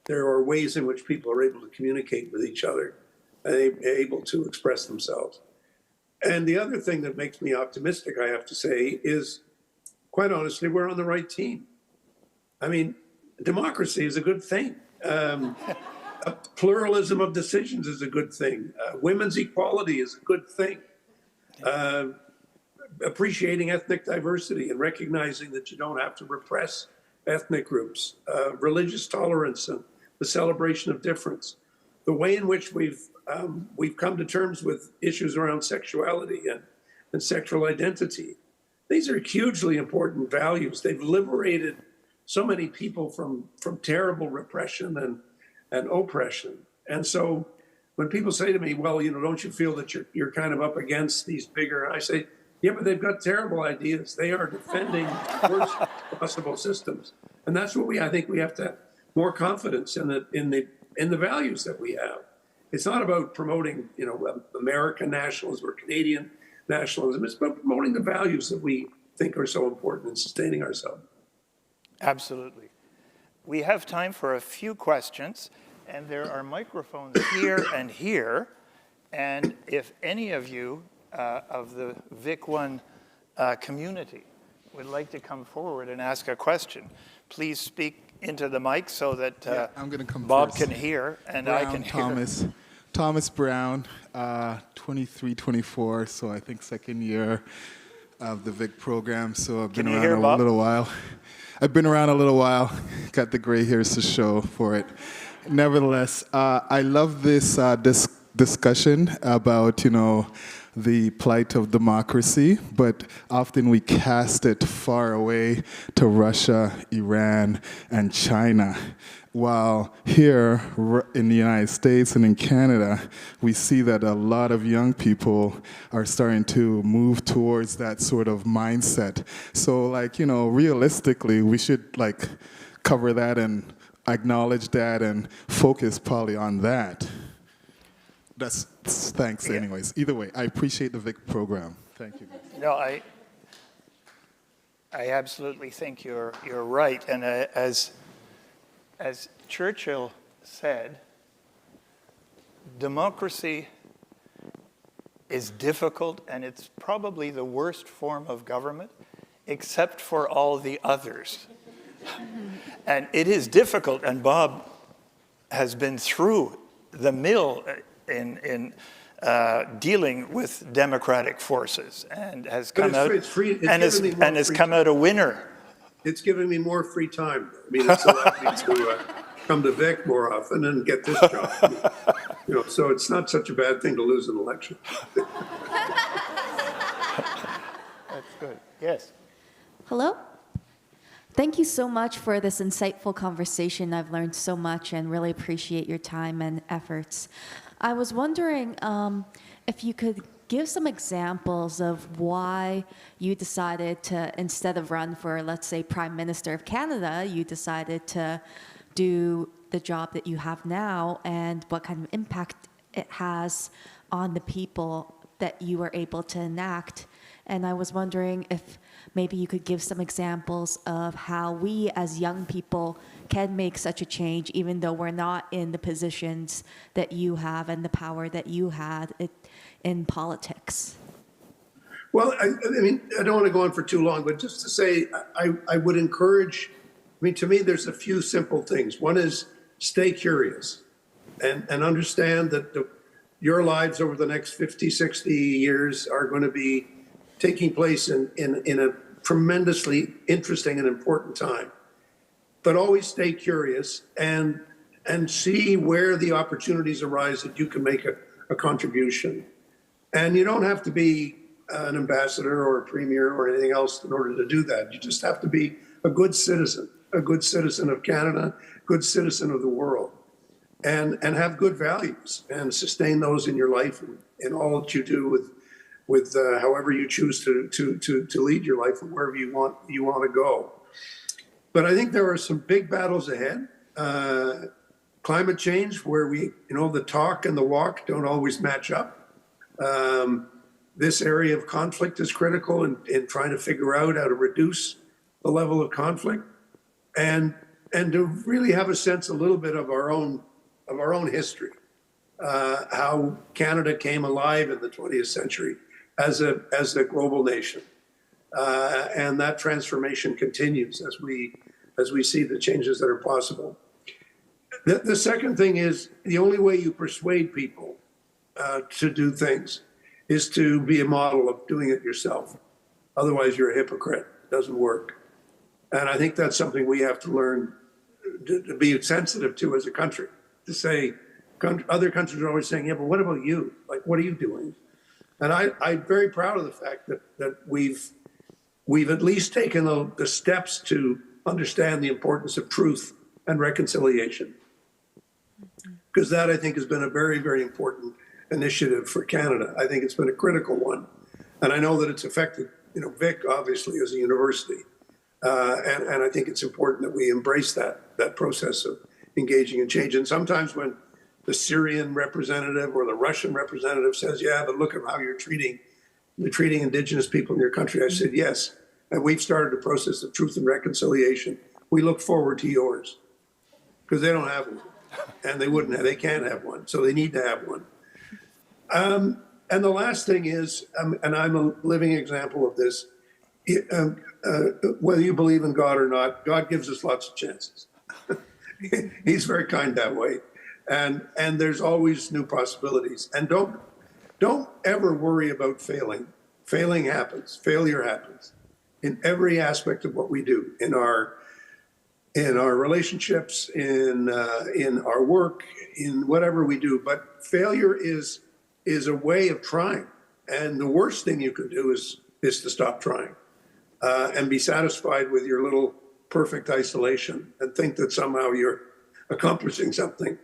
there are ways in which people are able to communicate with each other and able to express themselves. And the other thing that makes me optimistic, I have to say, is, quite honestly, we're on the right team. I mean, democracy is a good thing. Pluralism of decisions is a good thing. Women's equality is a good thing. Appreciating ethnic diversity and recognizing that you don't have to repress ethnic groups, religious tolerance and the celebration of difference, the way in which we've come to terms with issues around sexuality and sexual identity. These are hugely important values. They've liberated so many people from terrible repression and oppression. And so when people say to me, well, don't you feel that you're kind of up against these bigger, I say, yeah, but they've got terrible ideas. They are defending worst possible systems. And that's what I think we have to have more confidence in the values that we have. It's not about promoting, American nationalism or Canadian nationalism. It's about promoting the values that we think are so important in sustaining ourselves. Absolutely. We have time for a few questions, and there are microphones here and here. And if any of you of the Vic One community would like to come forward and ask a question, please speak into the mic so that I'm gonna come Bob first. can hear and Brown I can hear. Thomas, Thomas Brown, 23, 24, so I think second year of the Vic program, so I've been around a little while. I've been around a little while, got the gray hairs to show for it. Nevertheless, I love this discussion about, the plight of democracy, but often we cast it far away to Russia, Iran, and China. While here in the United States and in Canada, we see that a lot of young people are starting to move towards that sort of mindset. So realistically, we should cover that and acknowledge that and focus probably on that. Thanks anyways. Either way, I appreciate the Vic program. Thank you. No, I absolutely think you're right. And as Churchill said, democracy is difficult, and it's probably the worst form of government, except for all the others. And it is difficult, and Bob has been through the mill in dealing with democratic forces, and has come out has come out a winner. It's given me more free time. I mean, it's allowed me to come to Vic more often and get this job. So it's not such a bad thing to lose an election. That's good. Yes. Hello? Thank you so much for this insightful conversation. I've learned so much and really appreciate your time and efforts. I was wondering if you could give some examples of why you decided to, instead of run for, let's say, Prime Minister of Canada, you decided to do the job that you have now, and what kind of impact it has on the people that you were able to enact. And I was wondering if maybe you could give some examples of how we as young people can make such a change, even though we're not in the positions that you have and the power that you had in politics. Well, I mean, I don't want to go on for too long, but just to say, I would encourage, to me, there's a few simple things. One is stay curious and understand that your lives over the next 50, 60 years are going to be taking place in a tremendously interesting and important time. But always stay curious and see where the opportunities arise that you can make a contribution. And you don't have to be an ambassador or a premier or anything else in order to do that. You just have to be a good citizen of Canada, good citizen of the world, and have good values and sustain those in your life and in all that you do with however you choose to lead your life and wherever you want to go. But I think there are some big battles ahead. Climate change, where the talk and the walk don't always match up. This area of conflict is critical in trying to figure out how to reduce the level of conflict and to really have a sense a little bit of our own history, how Canada came alive in the 20th century as a global nation. And that transformation continues as we see the changes that are possible. The second thing is the only way you persuade people to do things is to be a model of doing it yourself. Otherwise, you're a hypocrite. It doesn't work. And I think that's something we have to learn to be sensitive to as a country, to say, other countries are always saying, yeah, but what about you? Like, what are you doing? And I'm very proud of the fact that we've at least taken the steps to understand the importance of truth and reconciliation. Because that, I think, has been a very, very important initiative for Canada. I think it's been a critical one. And I know that it's affected, Vic, obviously, as a university. And I think it's important that we embrace that process of engaging in change. And sometimes when the Syrian representative or the Russian representative says, yeah, but look at how you're treating Indigenous people in your country, I said, yes. And we've started a process of truth and reconciliation. We look forward to yours because they don't have one. And they can't have one. So they need to have one. And the last thing is, and I'm a living example of this, whether you believe in God or not, God gives us lots of chances. He's very kind that way. And there's always new possibilities. And don't ever worry about failing. Failing happens. Failure happens in every aspect of what we do, in our relationships, in our work, in whatever we do. But failure is a way of trying. And the worst thing you could do is to stop trying and be satisfied with your little perfect isolation and think that somehow you're accomplishing something.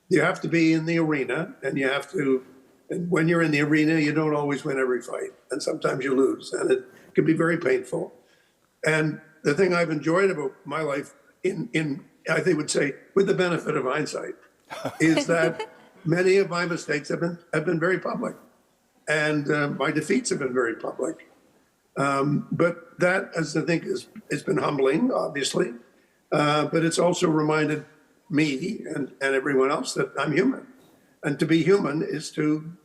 You have to be in the arena, and and when you're in the arena, you don't always win every fight, and sometimes you lose, and it can be very painful. And the thing I've enjoyed about my life, I think would say, with the benefit of hindsight, is that many of my mistakes have been very public, and my defeats have been very public. But that, as I think, has been humbling, obviously, but it's also reminded me and everyone else that I'm human, and to be human is to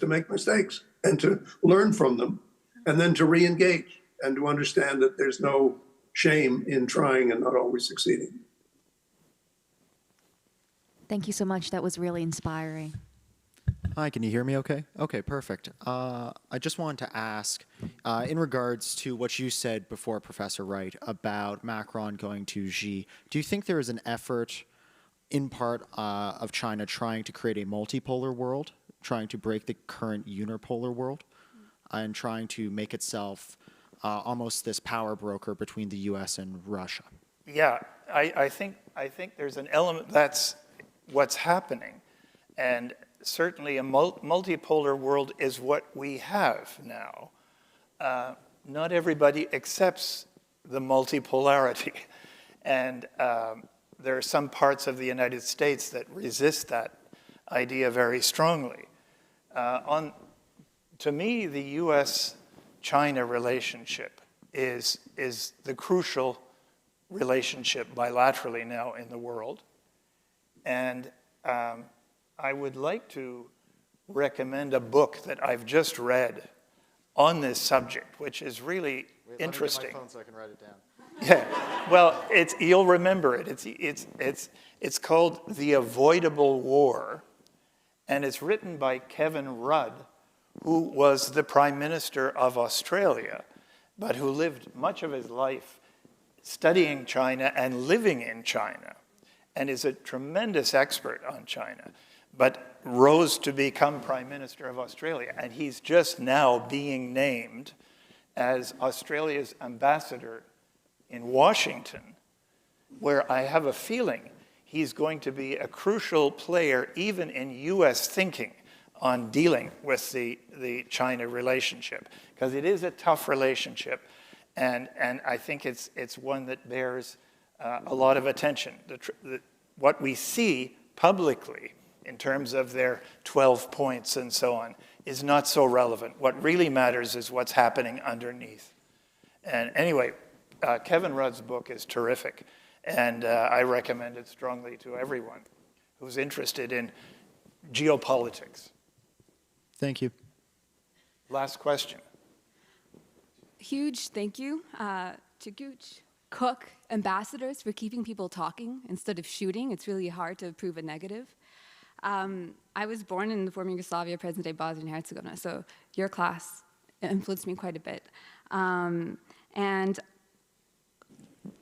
make mistakes and to learn from them, and then to re-engage and to understand that there's no shame in trying and not always succeeding. Thank you so much. That was really inspiring. Hi, can you hear me okay? Okay, perfect. I just wanted to ask, in regards to what you said before, Professor Wright, about Macron going to Xi, do you think there is an effort in part of China trying to create a multipolar world, trying to break the current unipolar world, and trying to make itself almost this power broker between the US and Russia? Yeah, I think there's an element that's what's happening. And certainly a multipolar world is what we have now. Not everybody accepts the multipolarity. And there are some parts of the United States that resist that idea very strongly. To me, the US-China relationship is the crucial relationship bilaterally now in the world. And I would like to recommend a book that I've just read on this subject, which is really interesting. Let me get my phone so I can write it down. Yeah, well, you'll remember it. It's called The Avoidable War, and it's written by Kevin Rudd, who was the Prime Minister of Australia, but who lived much of his life studying China and living in China, and is a tremendous expert on China, but rose to become Prime Minister of Australia. And he's just now being named as Australia's ambassador in Washington, where I have a feeling he's going to be a crucial player even in US thinking on dealing with the China relationship, because it is a tough relationship, and I think it's one that bears a lot of attention. What we see publicly in terms of their 12 points and so on is not so relevant. What really matters is what's happening underneath. And anyway, Kevin Rudd's book is terrific, and I recommend it strongly to everyone who's interested in geopolitics. Thank you. Last question. Huge thank you to Gooch, Cook, ambassadors for keeping people talking instead of shooting. It's really hard to prove a negative. I was born in the former Yugoslavia, present-day Bosnia and Herzegovina, so your class influenced me quite a bit. And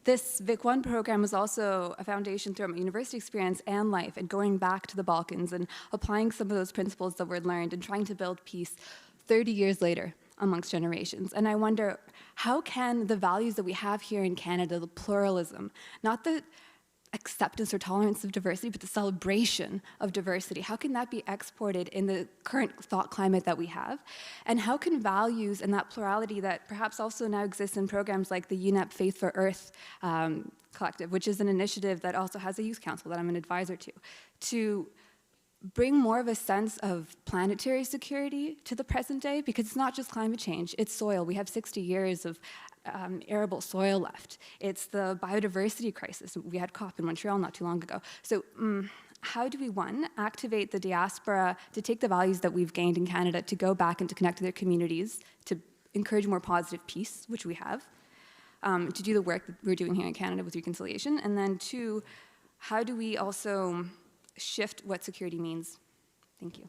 this Vic One program was also a foundation throughout my university experience and life, and going back to the Balkans and applying some of those principles that were learned and trying to build peace 30 years later amongst generations. And I wonder, how can the values that we have here in Canada, the pluralism, not the acceptance or tolerance of diversity, but the celebration of diversity, how can that be exported in the current thought climate that we have? And how can values and that plurality that perhaps also now exists in programs like the UNEP Faith for Earth Collective, which is an initiative that also has a youth council that I'm an advisor to bring more of a sense of planetary security to the present day, because it's not just climate change, it's soil. We have 60 years of arable soil left. It's the biodiversity crisis. We had COP in Montreal not too long ago. So how do we, one, activate the diaspora to take the values that we've gained in Canada to go back and to connect to their communities, to encourage more positive peace, which we have, to do the work that we're doing here in Canada with reconciliation, and then two, how do we also shift what security means? Thank you.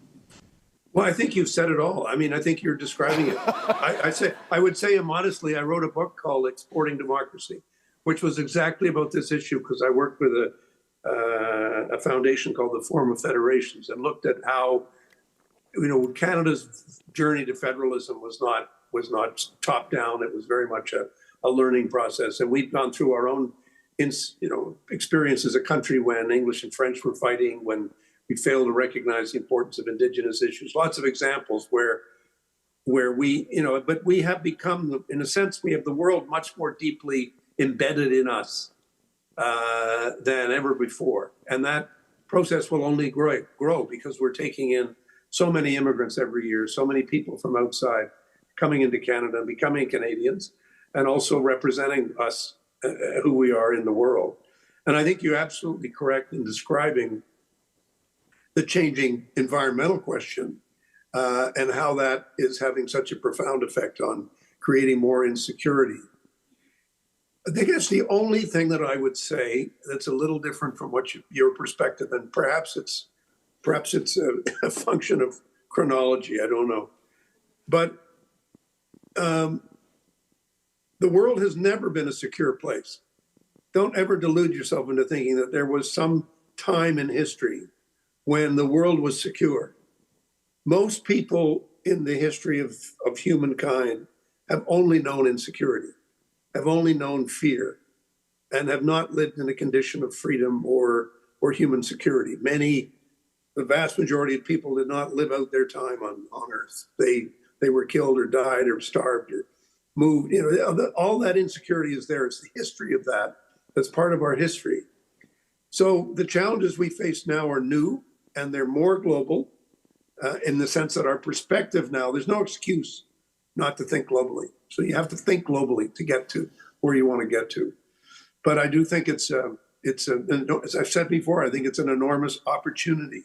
Well, I think you've said it all. I mean, I think you're describing it. I would say immodestly, I wrote a book called Exporting Democracy, which was exactly about this issue because I worked with a foundation called the Forum of Federations and looked at how, Canada's journey to federalism was not top down. It was very much a learning process, and we'd gone through our own, experience as a country when English and French were fighting, when we failed to recognize the importance of Indigenous issues. Lots of examples where we, but we have become, in a sense, we have the world much more deeply embedded in us than ever before. And that process will only grow because we're taking in so many immigrants every year, so many people from outside coming into Canada and becoming Canadians, and also representing us, who we are in the world. And I think you're absolutely correct in describing the changing environmental question and how that is having such a profound effect on creating more insecurity. I think that's the only thing that I would say that's a little different from what your perspective, and perhaps it's a function of chronology. I don't know, but the world has never been a secure place. Don't ever delude yourself into thinking that there was some time in history when the world was secure. Most people in the history of humankind have only known insecurity, have only known fear, and have not lived in a condition of freedom or human security. The vast majority of people did not live out their time on Earth. They were killed or died or starved or moved. All that insecurity is there. It's the history of that. That's part of our history. So the challenges we face now are new, and they're more global in the sense that our perspective now, there's no excuse not to think globally. So you have to think globally to get to where you want to get to. But I do think as I've said before, I think it's an enormous opportunity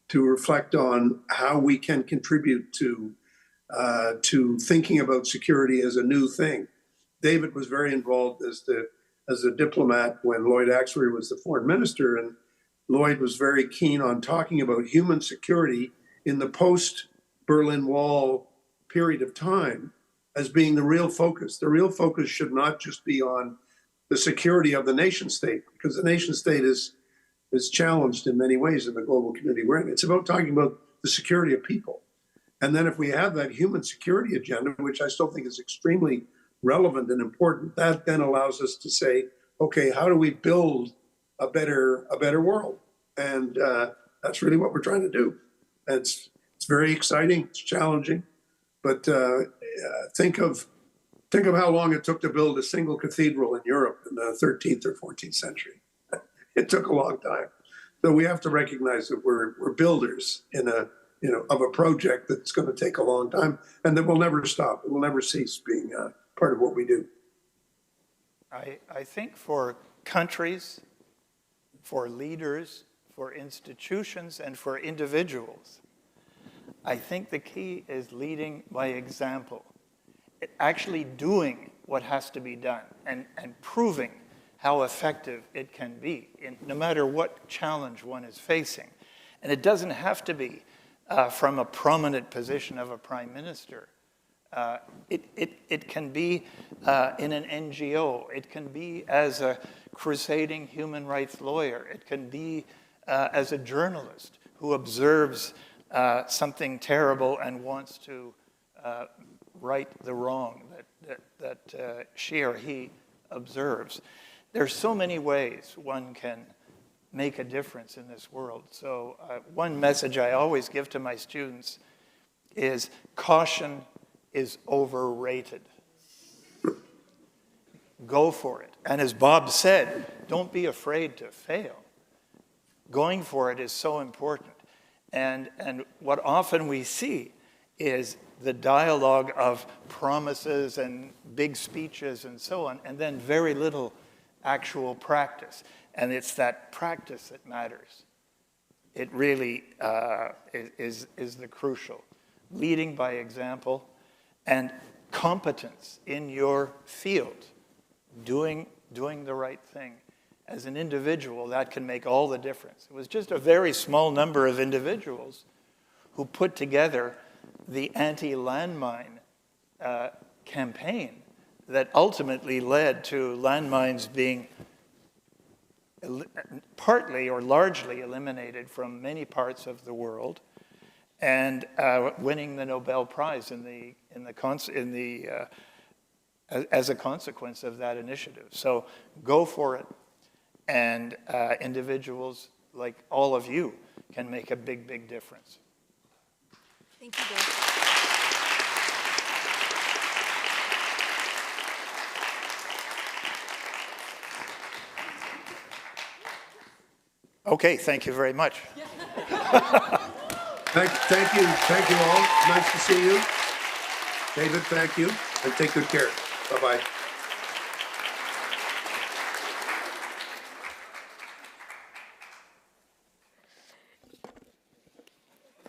to reflect on how we can contribute to thinking about security as a new thing. David was very involved as a diplomat when Lloyd Axworthy was the foreign minister, and Lloyd was very keen on talking about human security in the post-Berlin Wall period of time as being the real focus. The real focus should not just be on the security of the nation state, because the nation state is challenged in many ways in the global community we're in. It's about talking about the security of people. And then if we have that human security agenda, which I still think is extremely relevant and important, that then allows us to say, okay, how do we build a better world? And that's really what we're trying to do. And it's very exciting, it's challenging, but think of how long it took to build a single cathedral in Europe in the 13th or 14th century. It took a long time. So we have to recognize that we're builders of a project that's going to take a long time, and that will never stop. It will never cease being part of what we do. I think for countries, for leaders, for institutions, and for individuals, I think the key is leading by example, actually doing what has to be done and proving how effective it can be, no matter what challenge one is facing. And it doesn't have to be from a prominent position of a prime minister. It can be in an NGO. It can be as a crusading human rights lawyer. It can be as a journalist who observes something terrible and wants to right the wrong that she or he observes. There's so many ways one can make a difference in this world. So one message I always give to my students is caution is overrated. Go for it. And as Bob said, don't be afraid to fail. Going for it is so important. And what often we see is the dialogue of promises and big speeches and so on, and then very little actual practice. And it's that practice that matters. It really is the crucial. Leading by example and competence in your field, doing the right thing, as an individual, that can make all the difference. It was just a very small number of individuals who put together the anti-landmine campaign that ultimately led to landmines being partly or largely eliminated from many parts of the world, and winning the Nobel Prize as a consequence of that initiative. So go for it, and individuals like all of you can make a big, big difference. Thank you, Bill. Okay, thank you very much. Thank you all. Nice to see you. David, thank you, and take good care. Bye-bye.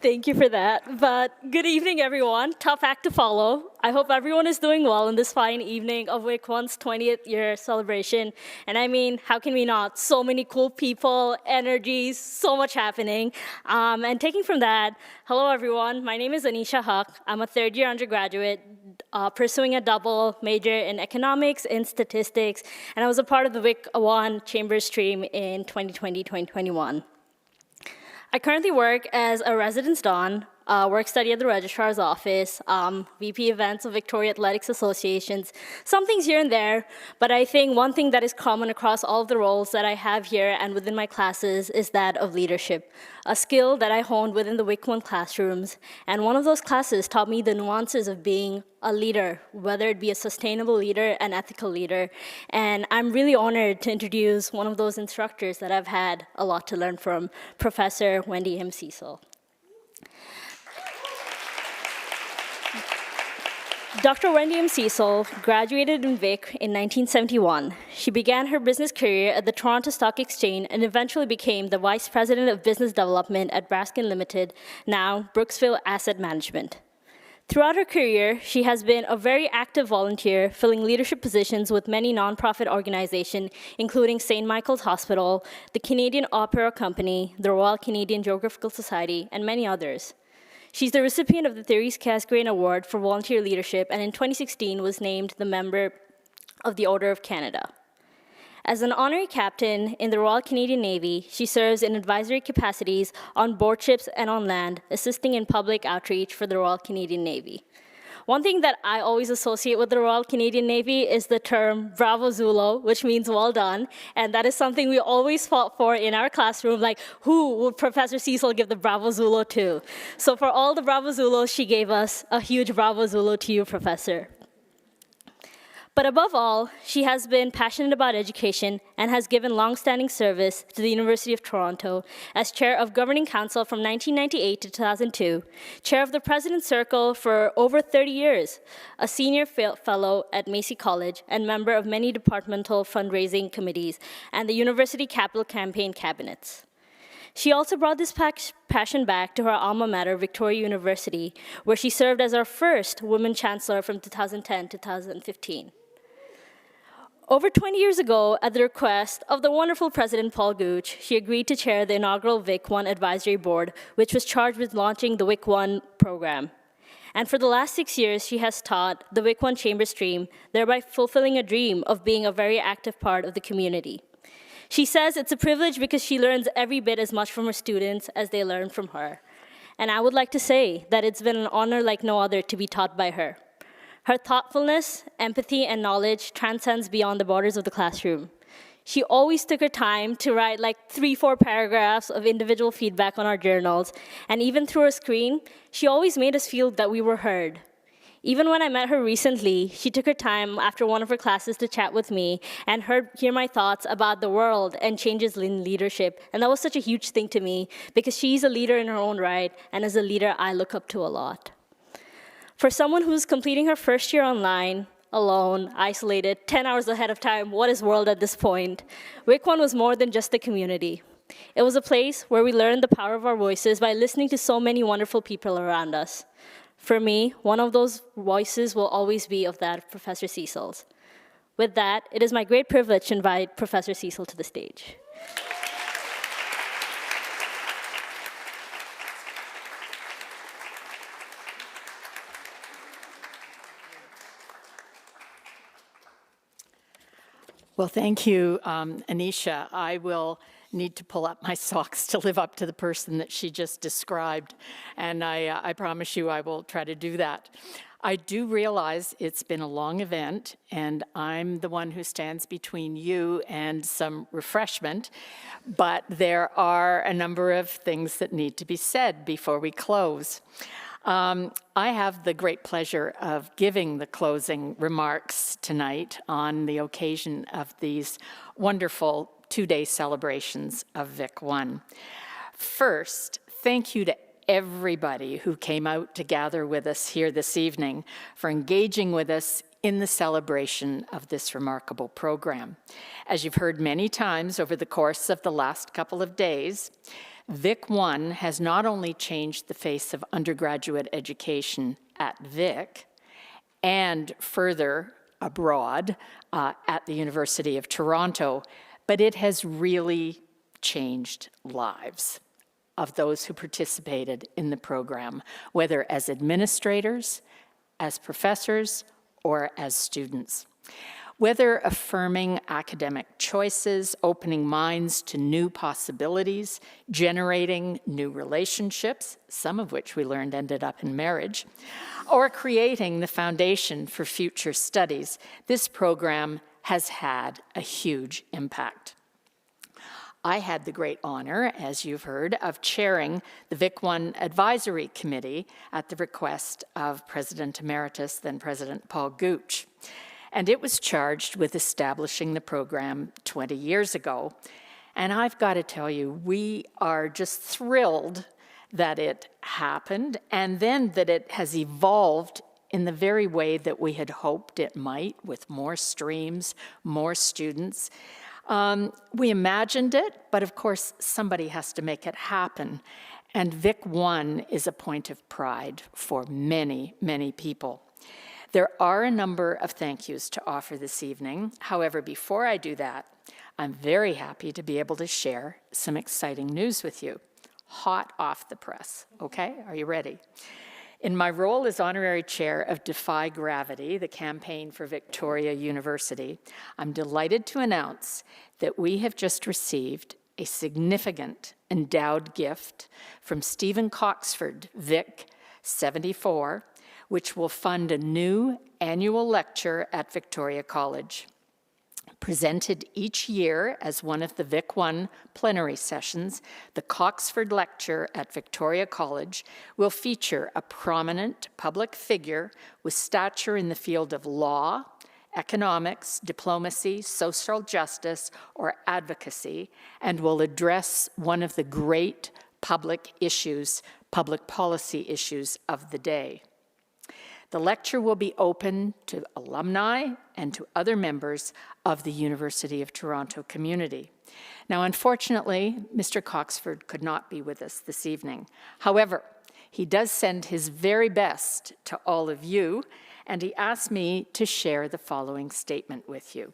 Thank you for that. But good evening, everyone. Tough act to follow. I hope everyone is doing well in this fine evening of Vic One's 20th year celebration. And I mean, how can we not? So many cool people, energies, so much happening. And taking from that, hello, everyone. My name is Anisha Huck. I'm a third-year undergraduate pursuing a double major in economics and statistics. And I was a part of the Vic One Chamber stream in 2020-2021. I currently work as a residence don, work study at the registrar's office, VP events of Victoria Athletics Associations, some things here and there, but I think one thing that is common across all of the roles that I have here and within my classes is that of leadership, a skill that I honed within the Vic One classrooms, and one of those classes taught me the nuances of being a leader, whether it be a sustainable leader, an ethical leader, and I'm really honored to introduce one of those instructors that I've had a lot to learn from, Professor Wendy M. Cecil. Dr. Wendy M. Cecil graduated in Vic in 1971. She began her business career at the Toronto Stock Exchange and eventually became the Vice President of Business Development at Braskin Limited, now Brooksville Asset Management. Throughout her career, she has been a very active volunteer, filling leadership positions with many nonprofit organizations, including St. Michael's Hospital, the Canadian Opera Company, the Royal Canadian Geographical Society, and many others. She's the recipient of the Therese Casgrain Award for Volunteer Leadership, and in 2016 was named the member of the Order of Canada. As an honorary captain in the Royal Canadian Navy, she serves in advisory capacities on board ships and on land, assisting in public outreach for the Royal Canadian Navy. One thing that I always associate with the Royal Canadian Navy is the term Bravo Zulo, which means well done, and that is something we always fought for in our classroom, like who would Professor Cecil give the Bravo Zulo to? So for all the Bravo Zulos, she gave us a huge Bravo Zulo to you, Professor. But above all, she has been passionate about education and has given long-standing service to the University of Toronto as chair of Governing Council from 1998 to 2002, chair of the President's Circle for over 30 years, a senior fellow at Massey College, and member of many departmental fundraising committees and the University Capital Campaign cabinets. She also brought this passion back to her alma mater, Victoria University, where she served as our first woman chancellor from 2010 to 2015. Over 20 years ago, at the request of the wonderful President Paul Gooch, she agreed to chair the inaugural Vic One Advisory Board, which was charged with launching the Vic One program. And for the last 6 years, she has taught the Vic One Chamber stream, thereby fulfilling a dream of being a very active part of the community. She says it's a privilege because she learns every bit as much from her students as they learn from her. And I would like to say that it's been an honor like no other to be taught by her. Her thoughtfulness, empathy, and knowledge transcends beyond the borders of the classroom. She always took her time to write like 3-4 paragraphs of individual feedback on our journals, and even through her screen, she always made us feel that we were heard. Even when I met her recently, she took her time after one of her classes to chat with me and hear my thoughts about the world and changes in leadership, and that was such a huge thing to me because she's a leader in her own right, and as a leader, I look up to a lot. For someone who's completing her first year online, alone, isolated, 10 hours ahead of time, what is world at this point? Vic One was more than just a community. It was a place where we learned the power of our voices by listening to so many wonderful people around us. For me, one of those voices will always be of that of Professor Cecil's. With that, it is my great privilege to invite Professor Cecil to the stage. Well, thank you, Anisha. I will need to pull up my socks to live up to the person that she just described, and I promise you I will try to do that. I do realize it's been a long event, and I'm the one who stands between you and some refreshment, but there are a number of things that need to be said before we close. I have the great pleasure of giving the closing remarks tonight on the occasion of these wonderful two-day celebrations of Vic One. First, thank you to everybody who came out to gather with us here this evening for engaging with us in the celebration of this remarkable program. As you've heard many times over the course of the last couple of days, Vic One has not only changed the face of undergraduate education at Vic and further abroad at the University of Toronto, but it has really changed lives of those who participated in the program, whether as administrators, as professors, or as students. Whether affirming academic choices, opening minds to new possibilities, generating new relationships, some of which we learned ended up in marriage, or creating the foundation for future studies, this program has had a huge impact. I had the great honor, as you've heard, of chairing the Vic One Advisory Committee at the request of President Emeritus, then President Paul Gooch. And it was charged with establishing the program 20 years ago. And I've got to tell you, we are just thrilled that it happened and then that it has evolved in the very way that we had hoped it might, with more streams, more students. We imagined it, but of course, somebody has to make it happen. And Vic One is a point of pride for many, many people. There are a number of thank yous to offer this evening. However, before I do that, I'm very happy to be able to share some exciting news with you. Hot off the press, okay? Are you ready? In my role as honorary chair of Defy Gravity, the campaign for Victoria University, I'm delighted to announce that we have just received a significant endowed gift from Stephen Coxford, Vic 74, which will fund a new annual lecture at Victoria College. Presented each year as one of the Vic One plenary sessions, the Coxford Lecture at Victoria College will feature a prominent public figure with stature in the field of law, economics, diplomacy, social justice, or advocacy, and will address one of the great public issues, public policy issues of the day. The lecture will be open to alumni and to other members of the University of Toronto community. Now, unfortunately, Mr. Coxford could not be with us this evening. However, he does send his very best to all of you, and he asked me to share the following statement with you.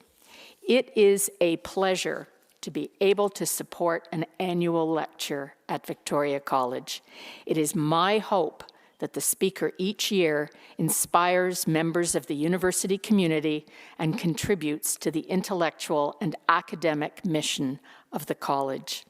It is a pleasure to be able to support an annual lecture at Victoria College. It is my hope that the speaker each year inspires members of the university community and contributes to the intellectual and academic mission of the college.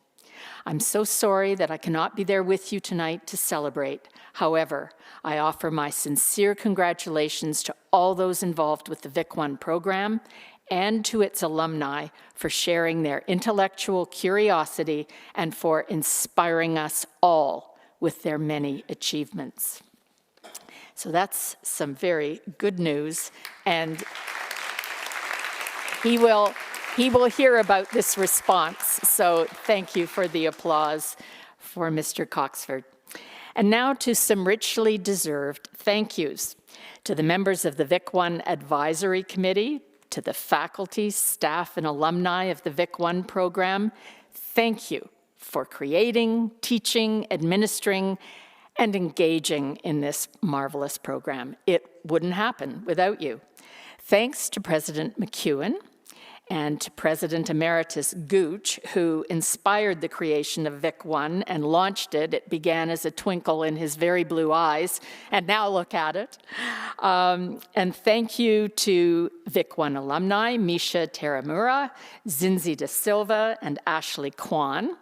I'm so sorry that I cannot be there with you tonight to celebrate. However, I offer my sincere congratulations to all those involved with the Vic One program and to its alumni for sharing their intellectual curiosity and for inspiring us all with their many achievements. So that's some very good news, and he will hear about this response, so thank you for the applause for Mr. Coxford. And now to some richly deserved thank yous. To the members of the Vic One Advisory Committee, to the faculty, staff, and alumni of the Vic One program, thank you for creating, teaching, administering, and engaging in this marvelous program. It wouldn't happen without you. Thanks to President McEwen and to President Emeritus Gooch, who inspired the creation of Vic One and launched it. It began as a twinkle in his very blue eyes, and now look at it. And thank you to Vic One alumni, Misha Teramura, Zinzi Da Silva, and Ashley Kwan,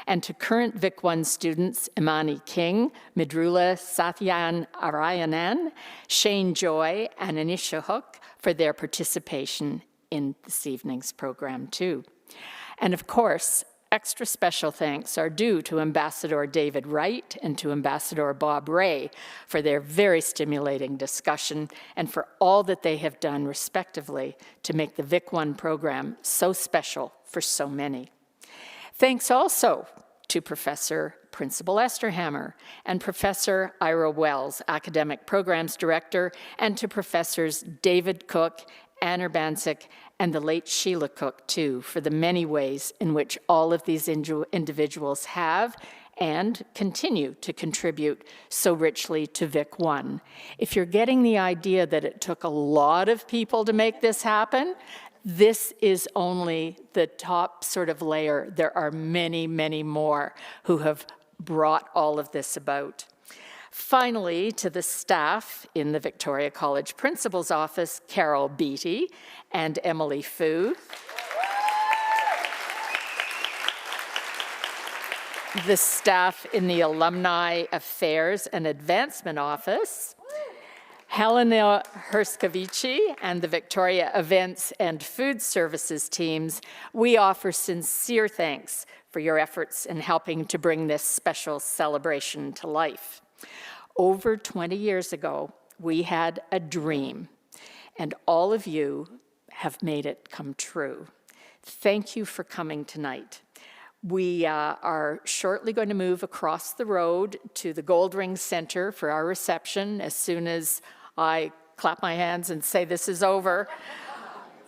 and to current Vic One students, Imani King, Midrula Satyan Arayanan, Shane Joy, and Anisha Hook for their participation in this evening's program too. And of course, extra special thanks are due to Ambassador David Wright and to Ambassador Bob Ray for their very stimulating discussion and for all that they have done respectively to make the Vic One program so special for so many. Thanks also to Professor Principal Esterhammer and Professor Ira Wells, Academic Programs Director, and to Professors David Cook, Anne Urbancic, and the late Sheila Cook, too, for the many ways in which all of these individuals have and continue to contribute so richly to Vic One. If you're getting the idea that it took a lot of people to make this happen, this is only the top sort of layer. There are many, many more who have brought all of this about. Finally, to the staff in the Victoria College Principal's Office, Carol Beattie and Emily Fu. The staff in the Alumni Affairs and Advancement Office, Helena Herskovici and the Victoria Events and Food Services teams. We offer sincere thanks for your efforts in helping to bring this special celebration to life. Over 20 years ago, we had a dream, and all of you have made it come true. Thank you for coming tonight. We are shortly going to move across the road to the Gold Ring Center for our reception as soon as I clap my hands and say this is over.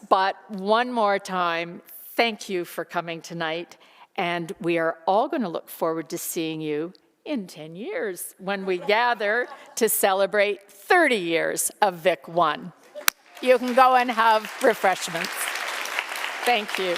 But one more time, thank you for coming tonight, and we are all going to look forward to seeing you in 10 years when we gather to celebrate 30 years of Vic One. You can go and have refreshments. Thank you.